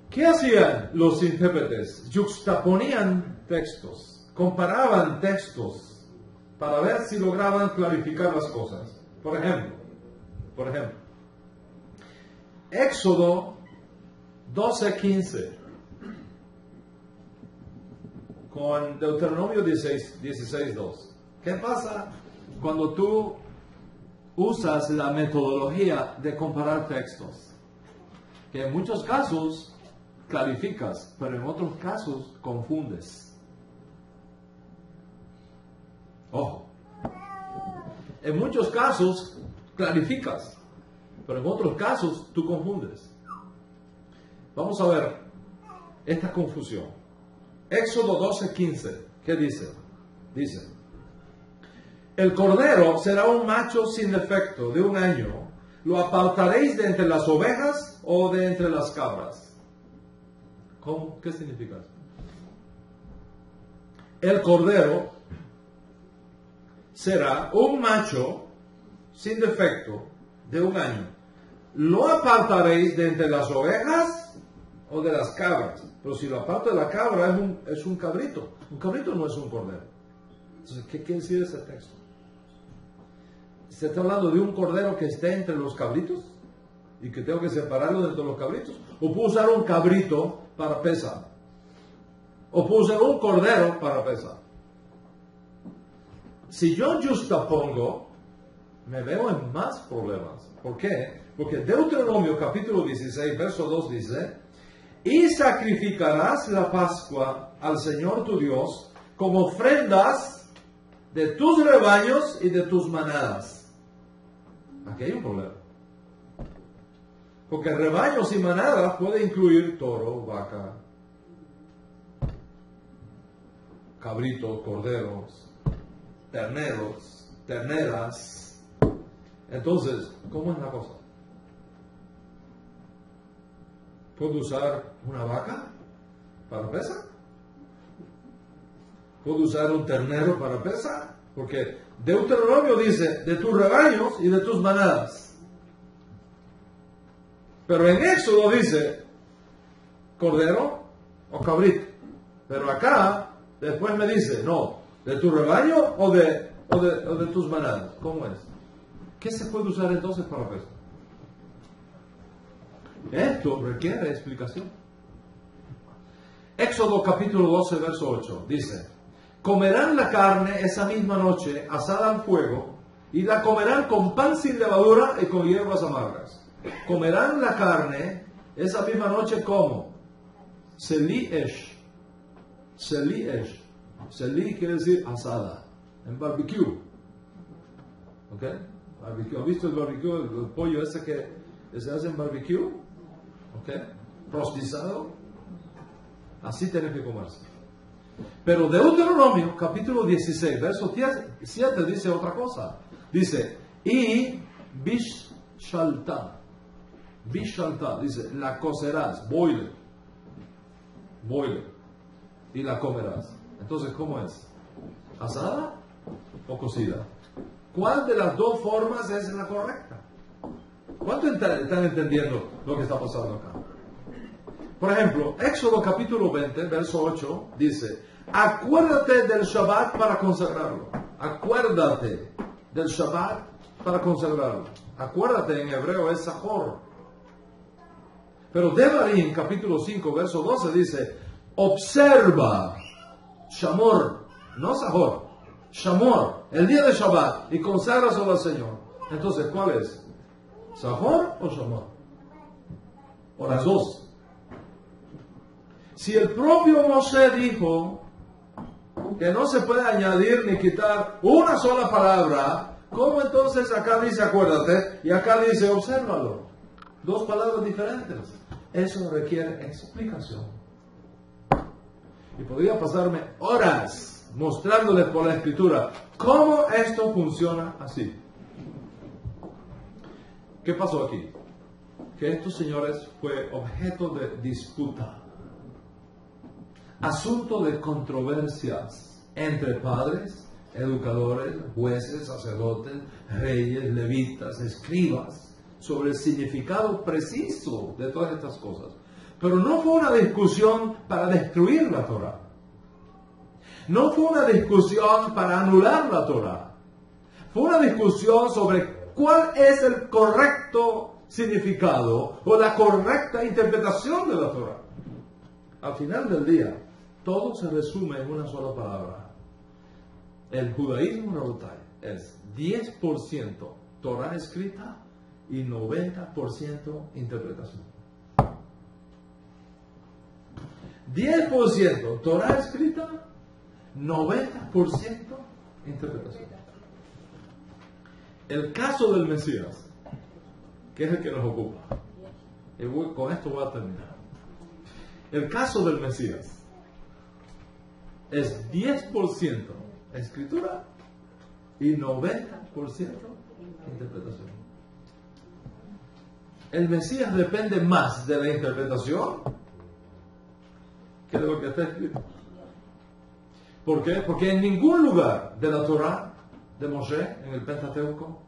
¿Qué hacían los intérpretes? Juxtaponían textos, comparaban textos para ver si lograban clarificar las cosas. Por ejemplo, Éxodo 12:15 con Deuteronomio 16:2. ¿Qué pasa cuando tú usas la metodología de comparar textos? Que en muchos casos clarificas, pero en otros casos confundes. Ojo, en muchos casos clarificas, pero en otros casos tú confundes. Vamos a ver esta confusión. Éxodo 12:15, ¿qué dice? Dice: el cordero será un macho sin defecto de 1 año. ¿Lo apartaréis de entre las ovejas o de entre las cabras? ¿Cómo? ¿Qué significa eso? El cordero será un macho sin defecto de 1 año. ¿Lo apartaréis de entre las ovejas o de las cabras? Pero si lo aparto de la cabra es un cabrito. Un cabrito no es un cordero. Entonces, ¿qué quiere decir ese texto? ¿Se está hablando de un cordero que esté entre los cabritos? y que tengo que separarlo de todos los cabritos. O puedo usar un cabrito para pesar. O puedo usar un cordero para pesar. Si yo justapongo, me veo en más problemas. ¿Por qué? Porque Deuteronomio capítulo 16, verso 2 dice: y sacrificarás la Pascua al Señor tu Dios como ofrendas de tus rebaños y de tus manadas. Aquí hay un problema. Porque rebaños y manadas puede incluir toro, vaca, cabritos, corderos, terneros, terneras. Entonces, ¿cómo es la cosa? ¿Puedo usar una vaca para pesar? ¿Puedo usar un ternero para pesar? Porque Deuteronomio dice de tus rebaños y de tus manadas. Pero en Éxodo dice cordero o cabrito. Pero acá después me dice, no, de tu rebaño o de tus manadas. ¿Cómo es? ¿Qué se puede usar entonces para pesar? Esto requiere explicación. Éxodo capítulo 12, verso 8 dice: comerán la carne esa misma noche asada al fuego, y la comerán con pan sin levadura y con hierbas amargas. Comerán la carne esa misma noche como Seli Esh. Seli Esh. Seli quiere decir asada, en barbecue. ¿Ok? Barbecue. ¿Han visto el barbecue? El pollo ese que se hace en barbecue. ¿Ok? Rostizado. Así tiene que comerse. Pero Deuteronomio capítulo 16 verso 7 dice otra cosa. Dice: y bishalta. Bishalta, dice, la cocerás, boiler, y la comerás. Entonces, ¿cómo es? ¿Asada o cocida? ¿Cuál de las dos formas es la correcta? ¿Cuánto están entendiendo lo que está pasando acá? Por ejemplo, Éxodo capítulo 20, verso 8, dice: acuérdate del Shabbat para consagrarlo. Acuérdate del Shabbat para consagrarlo. Acuérdate en hebreo es Sahor. Pero Devarim, capítulo 5, verso 12, dice: observa, Shamor, no Sahor, Shamor, el día de Shabbat, y conságraselo al Señor. Entonces, ¿cuál es? ¿Sahor o Shamor? O las dos. Si el propio Moshe dijo que no se puede añadir ni quitar una sola palabra, ¿cómo entonces acá dice acuérdate y acá dice obsérvalo? Dos palabras diferentes. Eso requiere explicación. Y podría pasarme horas mostrándoles por la escritura cómo esto funciona así. ¿Qué pasó aquí? Que estos señores fue objeto de disputa, asunto de controversias entre padres, educadores, jueces, sacerdotes, reyes, levitas, escribas, sobre el significado preciso de todas estas cosas. Pero no fue una discusión para destruir la Torah. No fue una discusión para anular la Torah. Fue una discusión sobre cuál es el correcto significado o la correcta interpretación de la Torah. Al final del día, todo se resume en una sola palabra. El judaísmo Rabotai es 10% Torah escrita y 90% interpretación. 10% Torah escrita, 90% interpretación. El caso del Mesías, que es el que nos ocupa, y con esto voy a terminar. El caso del Mesías es 10% escritura y 90% interpretación. El Mesías depende más de la interpretación que de lo que está escrito. ¿Por qué? Porque en ningún lugar de la Torah de Moshe, en el Pentateuco,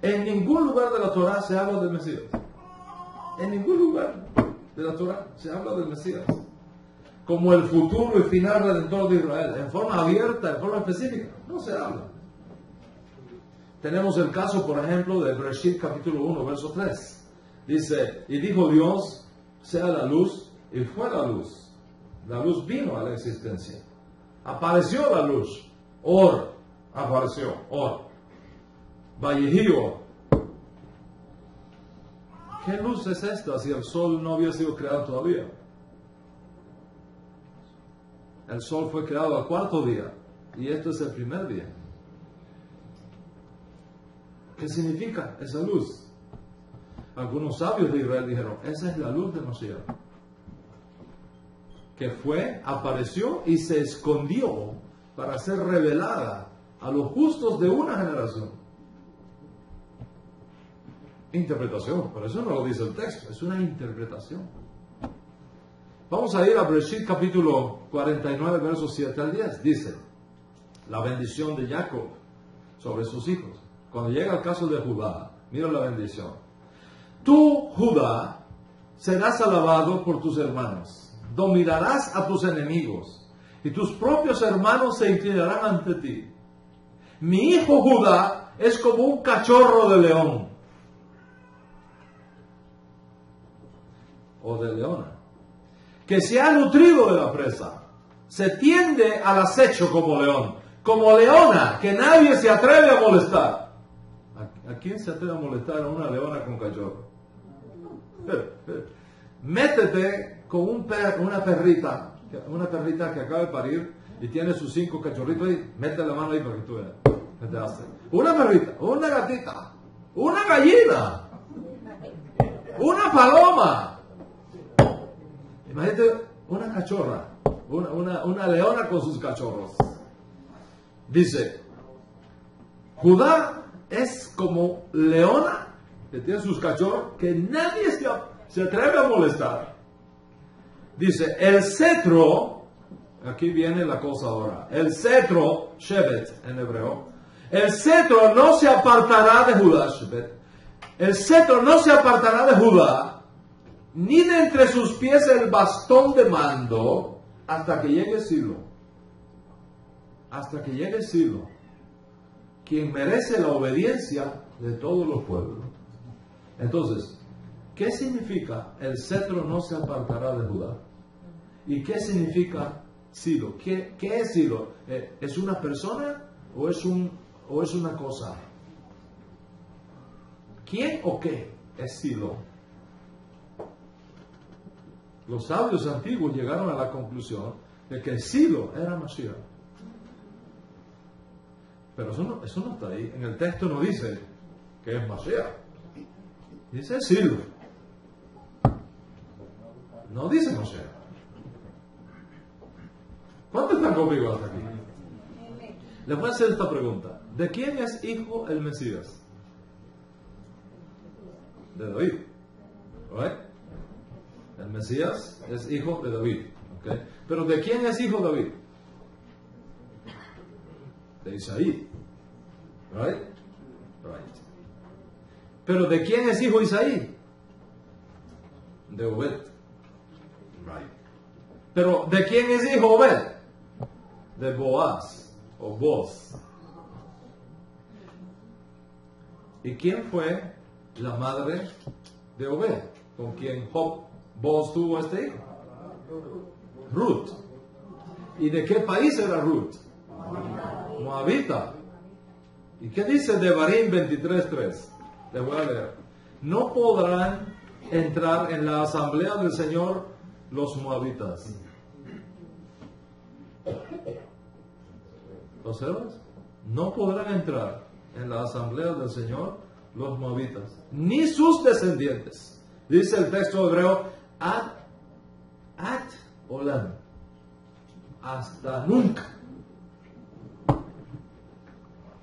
en ningún lugar de la Torah se habla del Mesías. En ningún lugar de la Torah se habla del Mesías como el futuro y final redentor de Israel, en forma abierta, en forma específica. No se habla. Tenemos el caso, por ejemplo, de Bereshit capítulo 1, verso 3. Dice, y dijo Dios, sea la luz, y fue la luz. La luz vino a la existencia. Apareció la luz. Or, apareció. Or. Vayehi Or. ¿Qué luz es esta si el sol no había sido creado todavía? El sol fue creado al cuarto día y esto es el primer día. ¿Qué significa esa luz? Algunos sabios de Israel dijeron, esa es la luz de Mashiach, que fue, apareció y se escondió para ser revelada a los justos de una generación. Interpretación, pero eso no lo dice el texto, es una interpretación. Vamos a ir a Bereshit capítulo 49, versos 7 al 10. Dice, la bendición de Jacob sobre sus hijos. Cuando llega el caso de Judá, mira la bendición. Tú, Judá, serás alabado por tus hermanos, dominarás a tus enemigos, y tus propios hermanos se inclinarán ante ti. Mi hijo Judá es como un cachorro de león, o de leona, que se ha nutrido de la presa, se tiende al acecho como león, como leona, que nadie se atreve a molestar. ¿A quién se atreve a molestar a una leona con cachorro? Métete con una perrita que acaba de parir y tiene sus 5 cachorritos y mete la mano ahí para que tú veas qué te hace. Una perrita, una gatita, una gallina, una paloma. Imagínate una cachorra, una leona con sus cachorros. Dice, Judá es como leona que tiene sus cachorros que nadie se atreve a molestar. Dice, el cetro, aquí viene la cosa ahora, el cetro, Shevet en hebreo, el cetro no se apartará de Judá, Shevet, el cetro no se apartará de Judá, ni de entre sus pies el bastón de mando, hasta que llegue Silo. Hasta que llegue Silo, quien merece la obediencia de todos los pueblos. Entonces, ¿qué significa el cetro no se apartará de Judá? ¿Y qué significa Silo? ¿Qué es Silo? ¿Es una persona o es una cosa? ¿Quién o qué es Silo? Los sabios antiguos llegaron a la conclusión de que Silo era Mashiach. Pero eso no está ahí. En el texto no dice que es Mashiach. Dice Silo. No dice Mashiach. ¿Cuántos están conmigo hasta aquí? Les voy a hacer esta pregunta. ¿De quién es hijo el Mesías? De David. ¿Right? El Mesías es hijo de David. ¿Okay? Pero ¿de quién es hijo David? De Isaí. Right? Right. Pero ¿de quién es hijo Isaí? De Obed. Right. Pero ¿de quién es hijo Obed? De Boaz o Boz. ¿Y quién fue la madre de Obed? ¿Con quien Boaz tuvo este hijo? Ruth. ¿Y de qué país era Ruth? Moabita. ¿Y qué dice Devarim 23:3? Les voy a leer. No podrán entrar en la asamblea del Señor los moabitas. ¿Observas? No podrán entrar en la asamblea del Señor los moabitas, ni sus descendientes. Dice el texto hebreo, at olam, hasta nunca.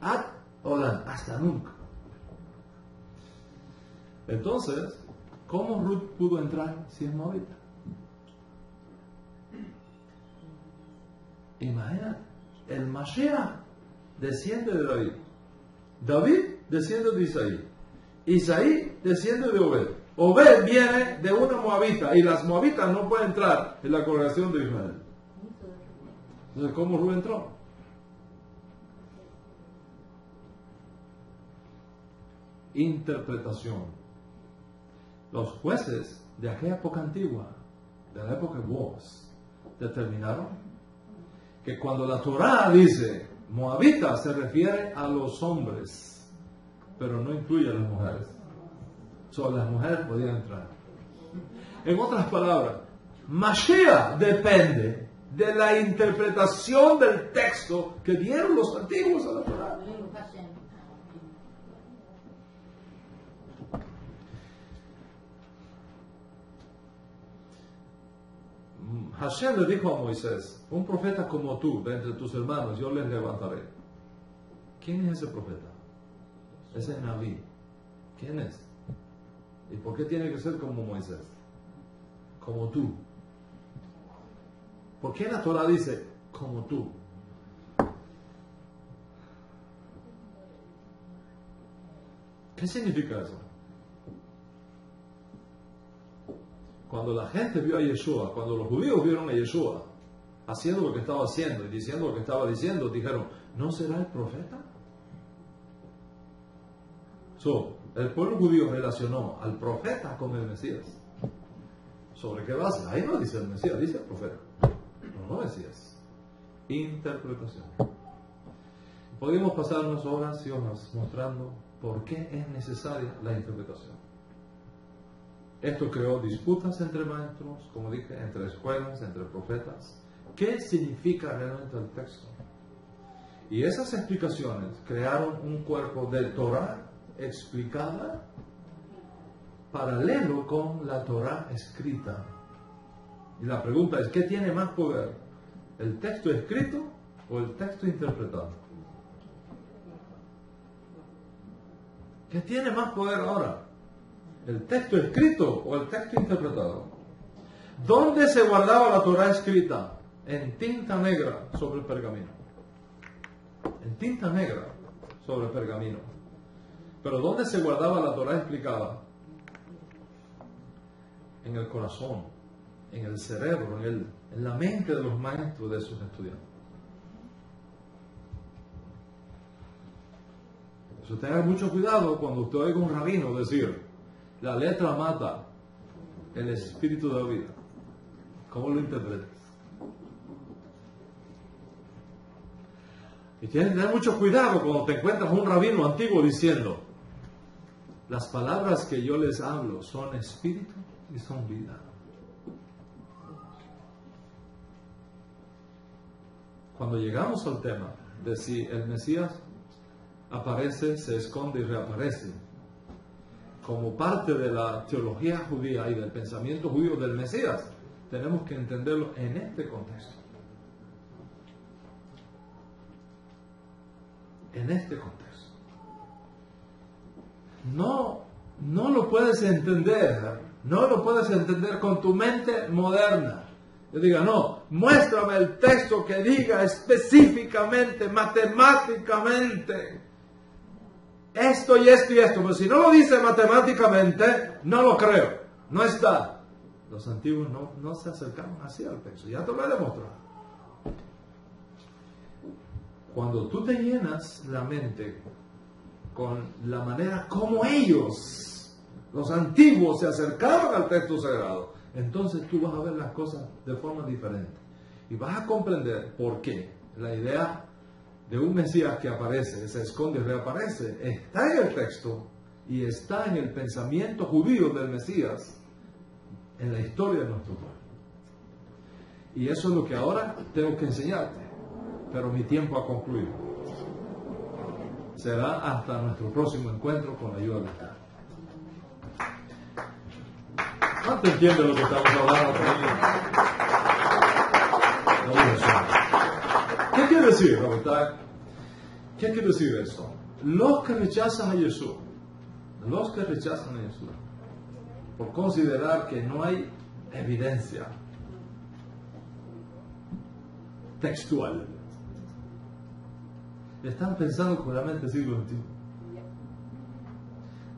At olam, hasta nunca. Entonces, ¿cómo Ruth pudo entrar si es moabita? Imagina, el Mashiach desciende de David. David desciende de Isaí. Isaí desciende de Obed. Obed viene de una moabita y las moabitas no pueden entrar en la congregación de Israel. Entonces, ¿cómo Ruth entró? Interpretación. Los jueces de aquella época antigua, de la época de vos, determinaron que cuando la Torá dice moabita se refiere a los hombres, pero no incluye a las mujeres. Solo las mujeres podían entrar. En otras palabras, Mashiach depende de la interpretación del texto que dieron los antiguos a la Torá. Hashem le dijo a Moisés: un profeta como tú, de entre tus hermanos, yo les levantaré. ¿Quién es ese profeta? Ese Naví. ¿Quién es? ¿Y por qué tiene que ser como Moisés? Como tú. ¿Por qué la Torah dice como tú? ¿Qué significa eso? Cuando la gente vio a Yeshua, cuando los judíos vieron a Yeshua haciendo lo que estaba haciendo y diciendo lo que estaba diciendo, dijeron: ¿no será el profeta? El pueblo judío relacionó al profeta con el Mesías. ¿Sobre qué base? Ahí no dice el Mesías, dice el profeta. No Mesías. Interpretación. Podemos pasar unas horas y horas mostrando por qué es necesaria la interpretación. Esto creó disputas entre maestros, como dije, entre escuelas, entre profetas. ¿Qué significa realmente el texto? Y esas explicaciones crearon un cuerpo de Torah explicada paralelo con la Torah escrita. Y la pregunta es: ¿qué tiene más poder? ¿El texto escrito o el texto interpretado? ¿Qué tiene más poder ahora? ¿El texto escrito o el texto interpretado? ¿Dónde se guardaba la Torah escrita? En tinta negra sobre el pergamino. En tinta negra sobre el pergamino. Pero ¿dónde se guardaba la Torah explicada? En el corazón, en el cerebro, en la mente de los maestros, de sus estudiantes. Entonces tenga mucho cuidado cuando usted oiga un rabino decir: la letra mata, el espíritu da vida. ¿Cómo lo interpretas? Y tienes que tener mucho cuidado cuando te encuentras un rabino antiguo diciendo: las palabras que yo les hablo son espíritu y son vida. Cuando llegamos al tema de si el Mesías aparece, se esconde y reaparece, como parte de la teología judía y del pensamiento judío del Mesías, tenemos que entenderlo en este contexto. En este contexto. No lo puedes entender, no lo puedes entender con tu mente moderna. Yo diga: no, muéstrame el texto que diga específicamente, matemáticamente, esto y esto y esto. Pero si no lo dice matemáticamente, no lo creo, no está. Los antiguos no se acercaron así al texto, ya te lo he demostrado. Cuando tú te llenas la mente con la manera como ellos, los antiguos, se acercaban al texto sagrado, entonces tú vas a ver las cosas de forma diferente. Y vas a comprender por qué la idea de un Mesías que aparece, se esconde y reaparece, está en el texto y está en el pensamiento judío del Mesías, en la historia de nuestro pueblo. Y eso es lo que ahora tengo que enseñarte, pero mi tiempo ha concluido. Será hasta nuestro próximo encuentro con la ayuda de Dios. ¿Cuánto entiende lo que estamos hablando? ¿Qué quiere decir, Rabbi? ¿Qué quiere decir esto? Los que rechazan a Yeshua, por considerar que no hay evidencia textual, están pensando con la mente del siglo XXI.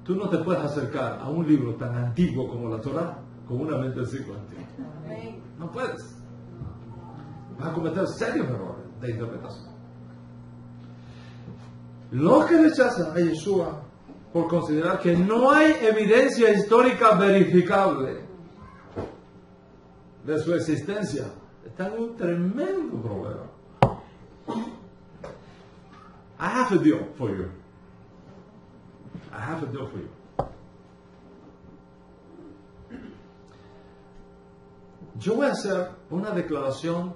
Tú no te puedes acercar a un libro tan antiguo como la Torá con una mente del siglo XXI. No puedes. Vas a cometer serios errores de interpretación. Los que rechazan a Yeshua por considerar que no hay evidencia histórica verificable de su existencia, está en un tremendo problema. I have a deal for you. I have a deal for you. Yo voy a hacer una declaración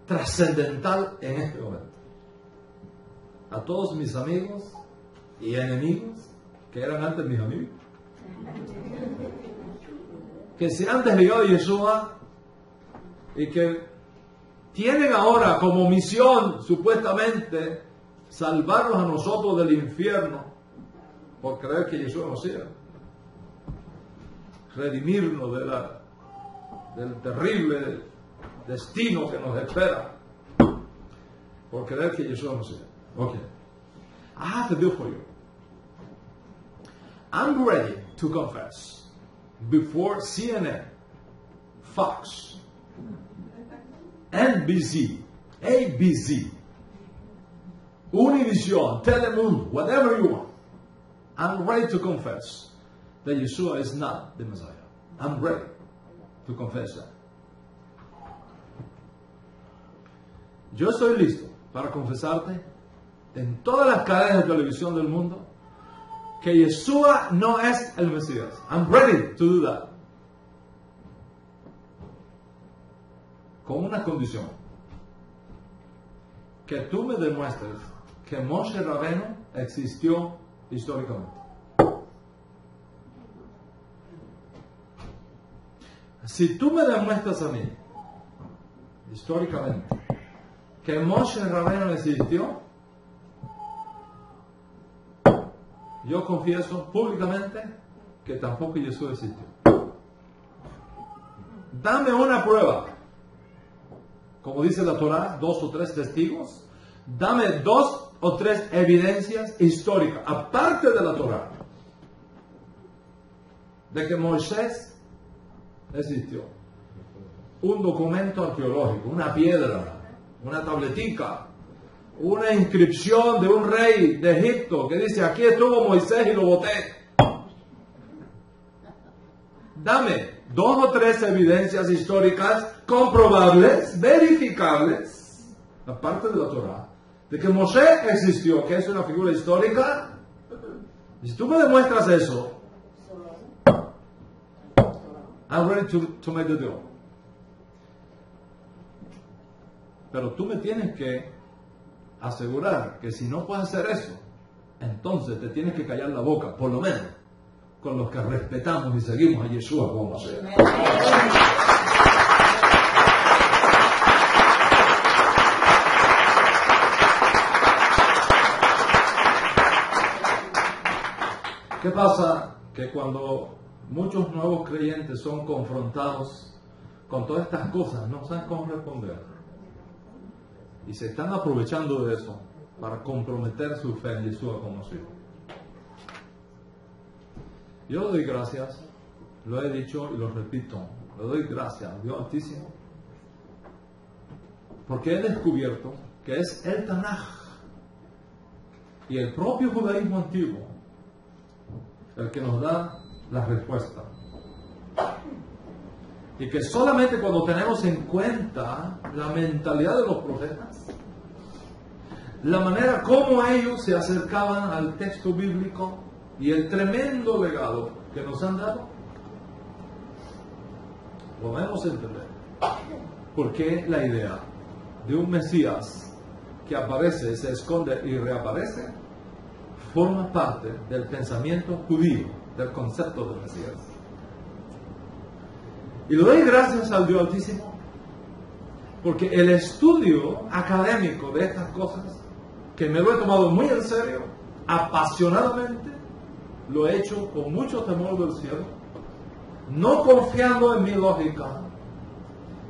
trascendental en este momento. A todos mis amigos y enemigos, que eran antes mis amigos, que se han desligado de Yeshua y que tienen ahora como misión, supuestamente, salvarnos a nosotros del infierno por creer que Yeshua nos sea, redimirnos del terrible destino que nos espera por creer que Yeshua nos sea. Okay. I have a deal for you. I'm ready to confess before CNN, Fox, NBC, ABC, Univision, Telemundo, whatever you want. I'm ready to confess that Yeshua is not the Messiah. I'm ready to confess that. Yo estoy listo para confesarte en todas las cadenas de televisión del mundo que Yeshua no es el Mesías. I'm ready to do that. Con una condición: que tú me demuestres que Moshe Rabbeinu existió históricamente. Si tú me demuestras a mí, históricamente, que Moshe Rabbeinu existió, yo confieso públicamente que tampoco Jesús existió. Dame una prueba. Como dice la Torá, 2 o 3 testigos. Dame 2 o 3 evidencias históricas, aparte de la Torá, de que Moisés existió. Un documento arqueológico, una piedra, una tabletica, una inscripción de un rey de Egipto que dice: aquí estuvo Moisés y lo boté. Dame 2 o 3 evidencias históricas comprobables, verificables, aparte de la Torá, de que Moisés existió, que es una figura histórica. Y si tú me demuestras eso, I'm ready to make the deal. Pero tú me tienes que asegurar que si no puedes hacer eso, entonces te tienes que callar la boca, por lo menos con los que respetamos y seguimos a Yeshua como Mesías. ¿Qué pasa? Que cuando muchos nuevos creyentes son confrontados con todas estas cosas, no saben cómo responder. Y se están aprovechando de eso para comprometer su fe en Yeshua como Mesías. Yo le doy gracias, lo he dicho y lo repito, le doy gracias a Dios Altísimo, porque he descubierto que es el Tanaj y el propio judaísmo antiguo el que nos da la respuesta. Y que solamente cuando tenemos en cuenta la mentalidad de los profetas, la manera como ellos se acercaban al texto bíblico y el tremendo legado que nos han dado, podemos entender por qué la idea de un Mesías que aparece, se esconde y reaparece forma parte del pensamiento judío, del concepto de Mesías. Y le doy gracias al Dios Altísimo porque el estudio académico de estas cosas, que me lo he tomado muy en serio, apasionadamente, lo he hecho con mucho temor del cielo, no confiando en mi lógica,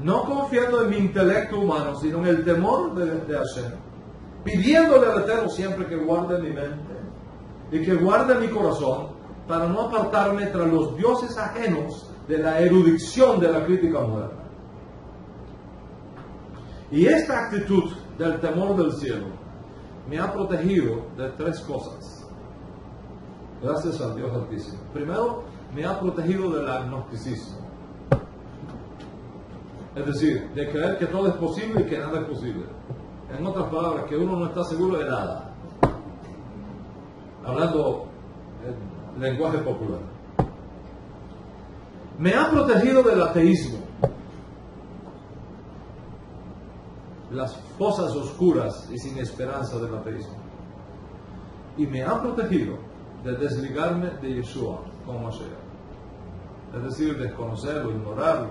no confiando en mi intelecto humano, sino en el temor de Hashem, pidiéndole al Eterno siempre que guarde mi mente y que guarde mi corazón para no apartarme tras los dioses ajenos de la erudición de la crítica moderna. Y esta actitud del temor del cielo me ha protegido de 3 cosas. Gracias al Dios Altísimo. Primero, me ha protegido del agnosticismo. Es decir, de creer que todo es posible y que nada es posible. En otras palabras, que uno no está seguro de nada. Hablando en lenguaje popular. Me ha protegido del ateísmo. Las fosas oscuras y sin esperanza del ateísmo. Y me ha protegido de desligarme de Yeshua como sea. Es decir, desconocerlo, ignorarlo,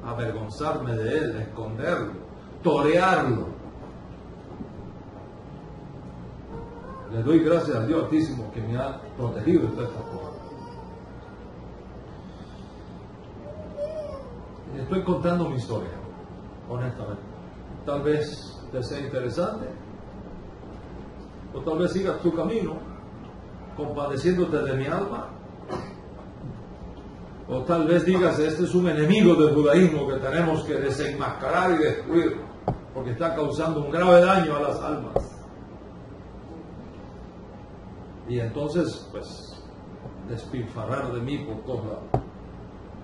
avergonzarme de él, esconderlo, torearlo. Le doy gracias al Dios Altísimo que me ha protegido de todas estas cosas. Estoy contando mi historia, honestamente. Tal vez te sea interesante, o tal vez sigas tu camino, compadeciéndote de mi alma, o tal vez digas, este es un enemigo del judaísmo que tenemos que desenmascarar y destruir, porque está causando un grave daño a las almas. Y entonces, pues, despilfarrar de mí por todos lados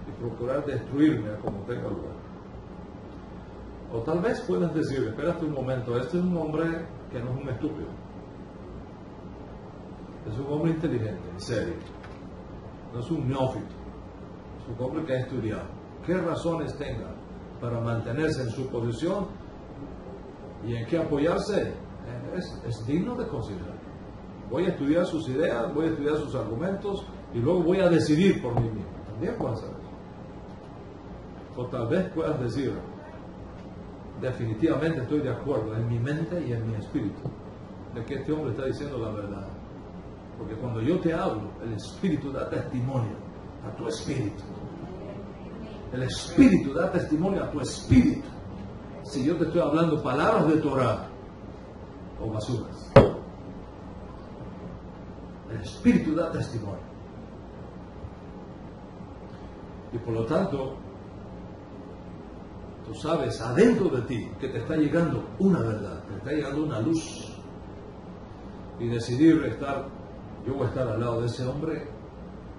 y procurar destruirme como tenga lugar. O tal vez puedas decir, espérate un momento, este es un hombre que no es un estúpido. Es un hombre inteligente, en serio. No es un neófito. Es un hombre que ha estudiado. ¿Qué razones tenga para mantenerse en su posición y en qué apoyarse? Es digno de considerar. Voy a estudiar sus ideas, voy a estudiar sus argumentos y luego voy a decidir por mí mismo. También puedes hacer eso. O tal vez puedas decir, definitivamente estoy de acuerdo en mi mente y en mi espíritu de que este hombre está diciendo la verdad. Porque cuando yo te hablo, el espíritu da testimonio a tu espíritu. El espíritu da testimonio a tu espíritu. Si yo te estoy hablando palabras de Torah o basuras, el espíritu da testimonio. Y por lo tanto, tú sabes adentro de ti que te está llegando una verdad, te está llegando una luz. Y decidir yo voy a estar al lado de ese hombre,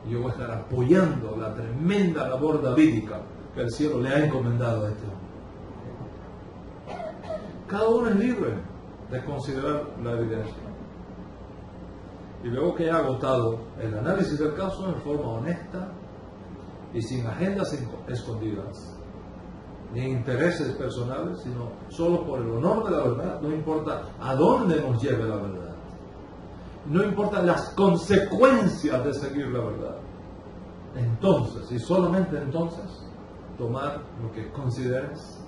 y yo voy a estar apoyando la tremenda labor davídica que el cielo le ha encomendado a este hombre. Cada uno es libre de considerar la evidencia. Y luego que haya agotado el análisis del caso en forma honesta y sin agendas escondidas, ni intereses personales, sino solo por el honor de la verdad, no importa a dónde nos lleve la verdad. No importan las consecuencias de seguir la verdad. Entonces, y solamente entonces, tomar lo que consideres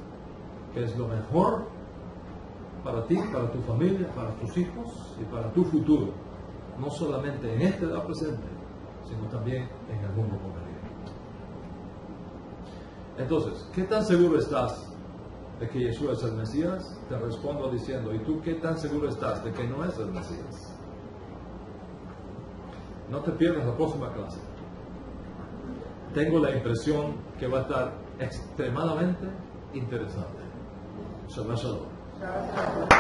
que es lo mejor para ti, para tu familia, para tus hijos y para tu futuro. No solamente en esta edad presente, sino también en el mundo por venir. Entonces, ¿qué tan seguro estás de que Yeshua es el Mesías? Te respondo diciendo, ¿y tú qué tan seguro estás de que no es el Mesías? No te pierdas la próxima clase. Tengo la impresión que va a estar extremadamente interesante. Shabbat Shalom.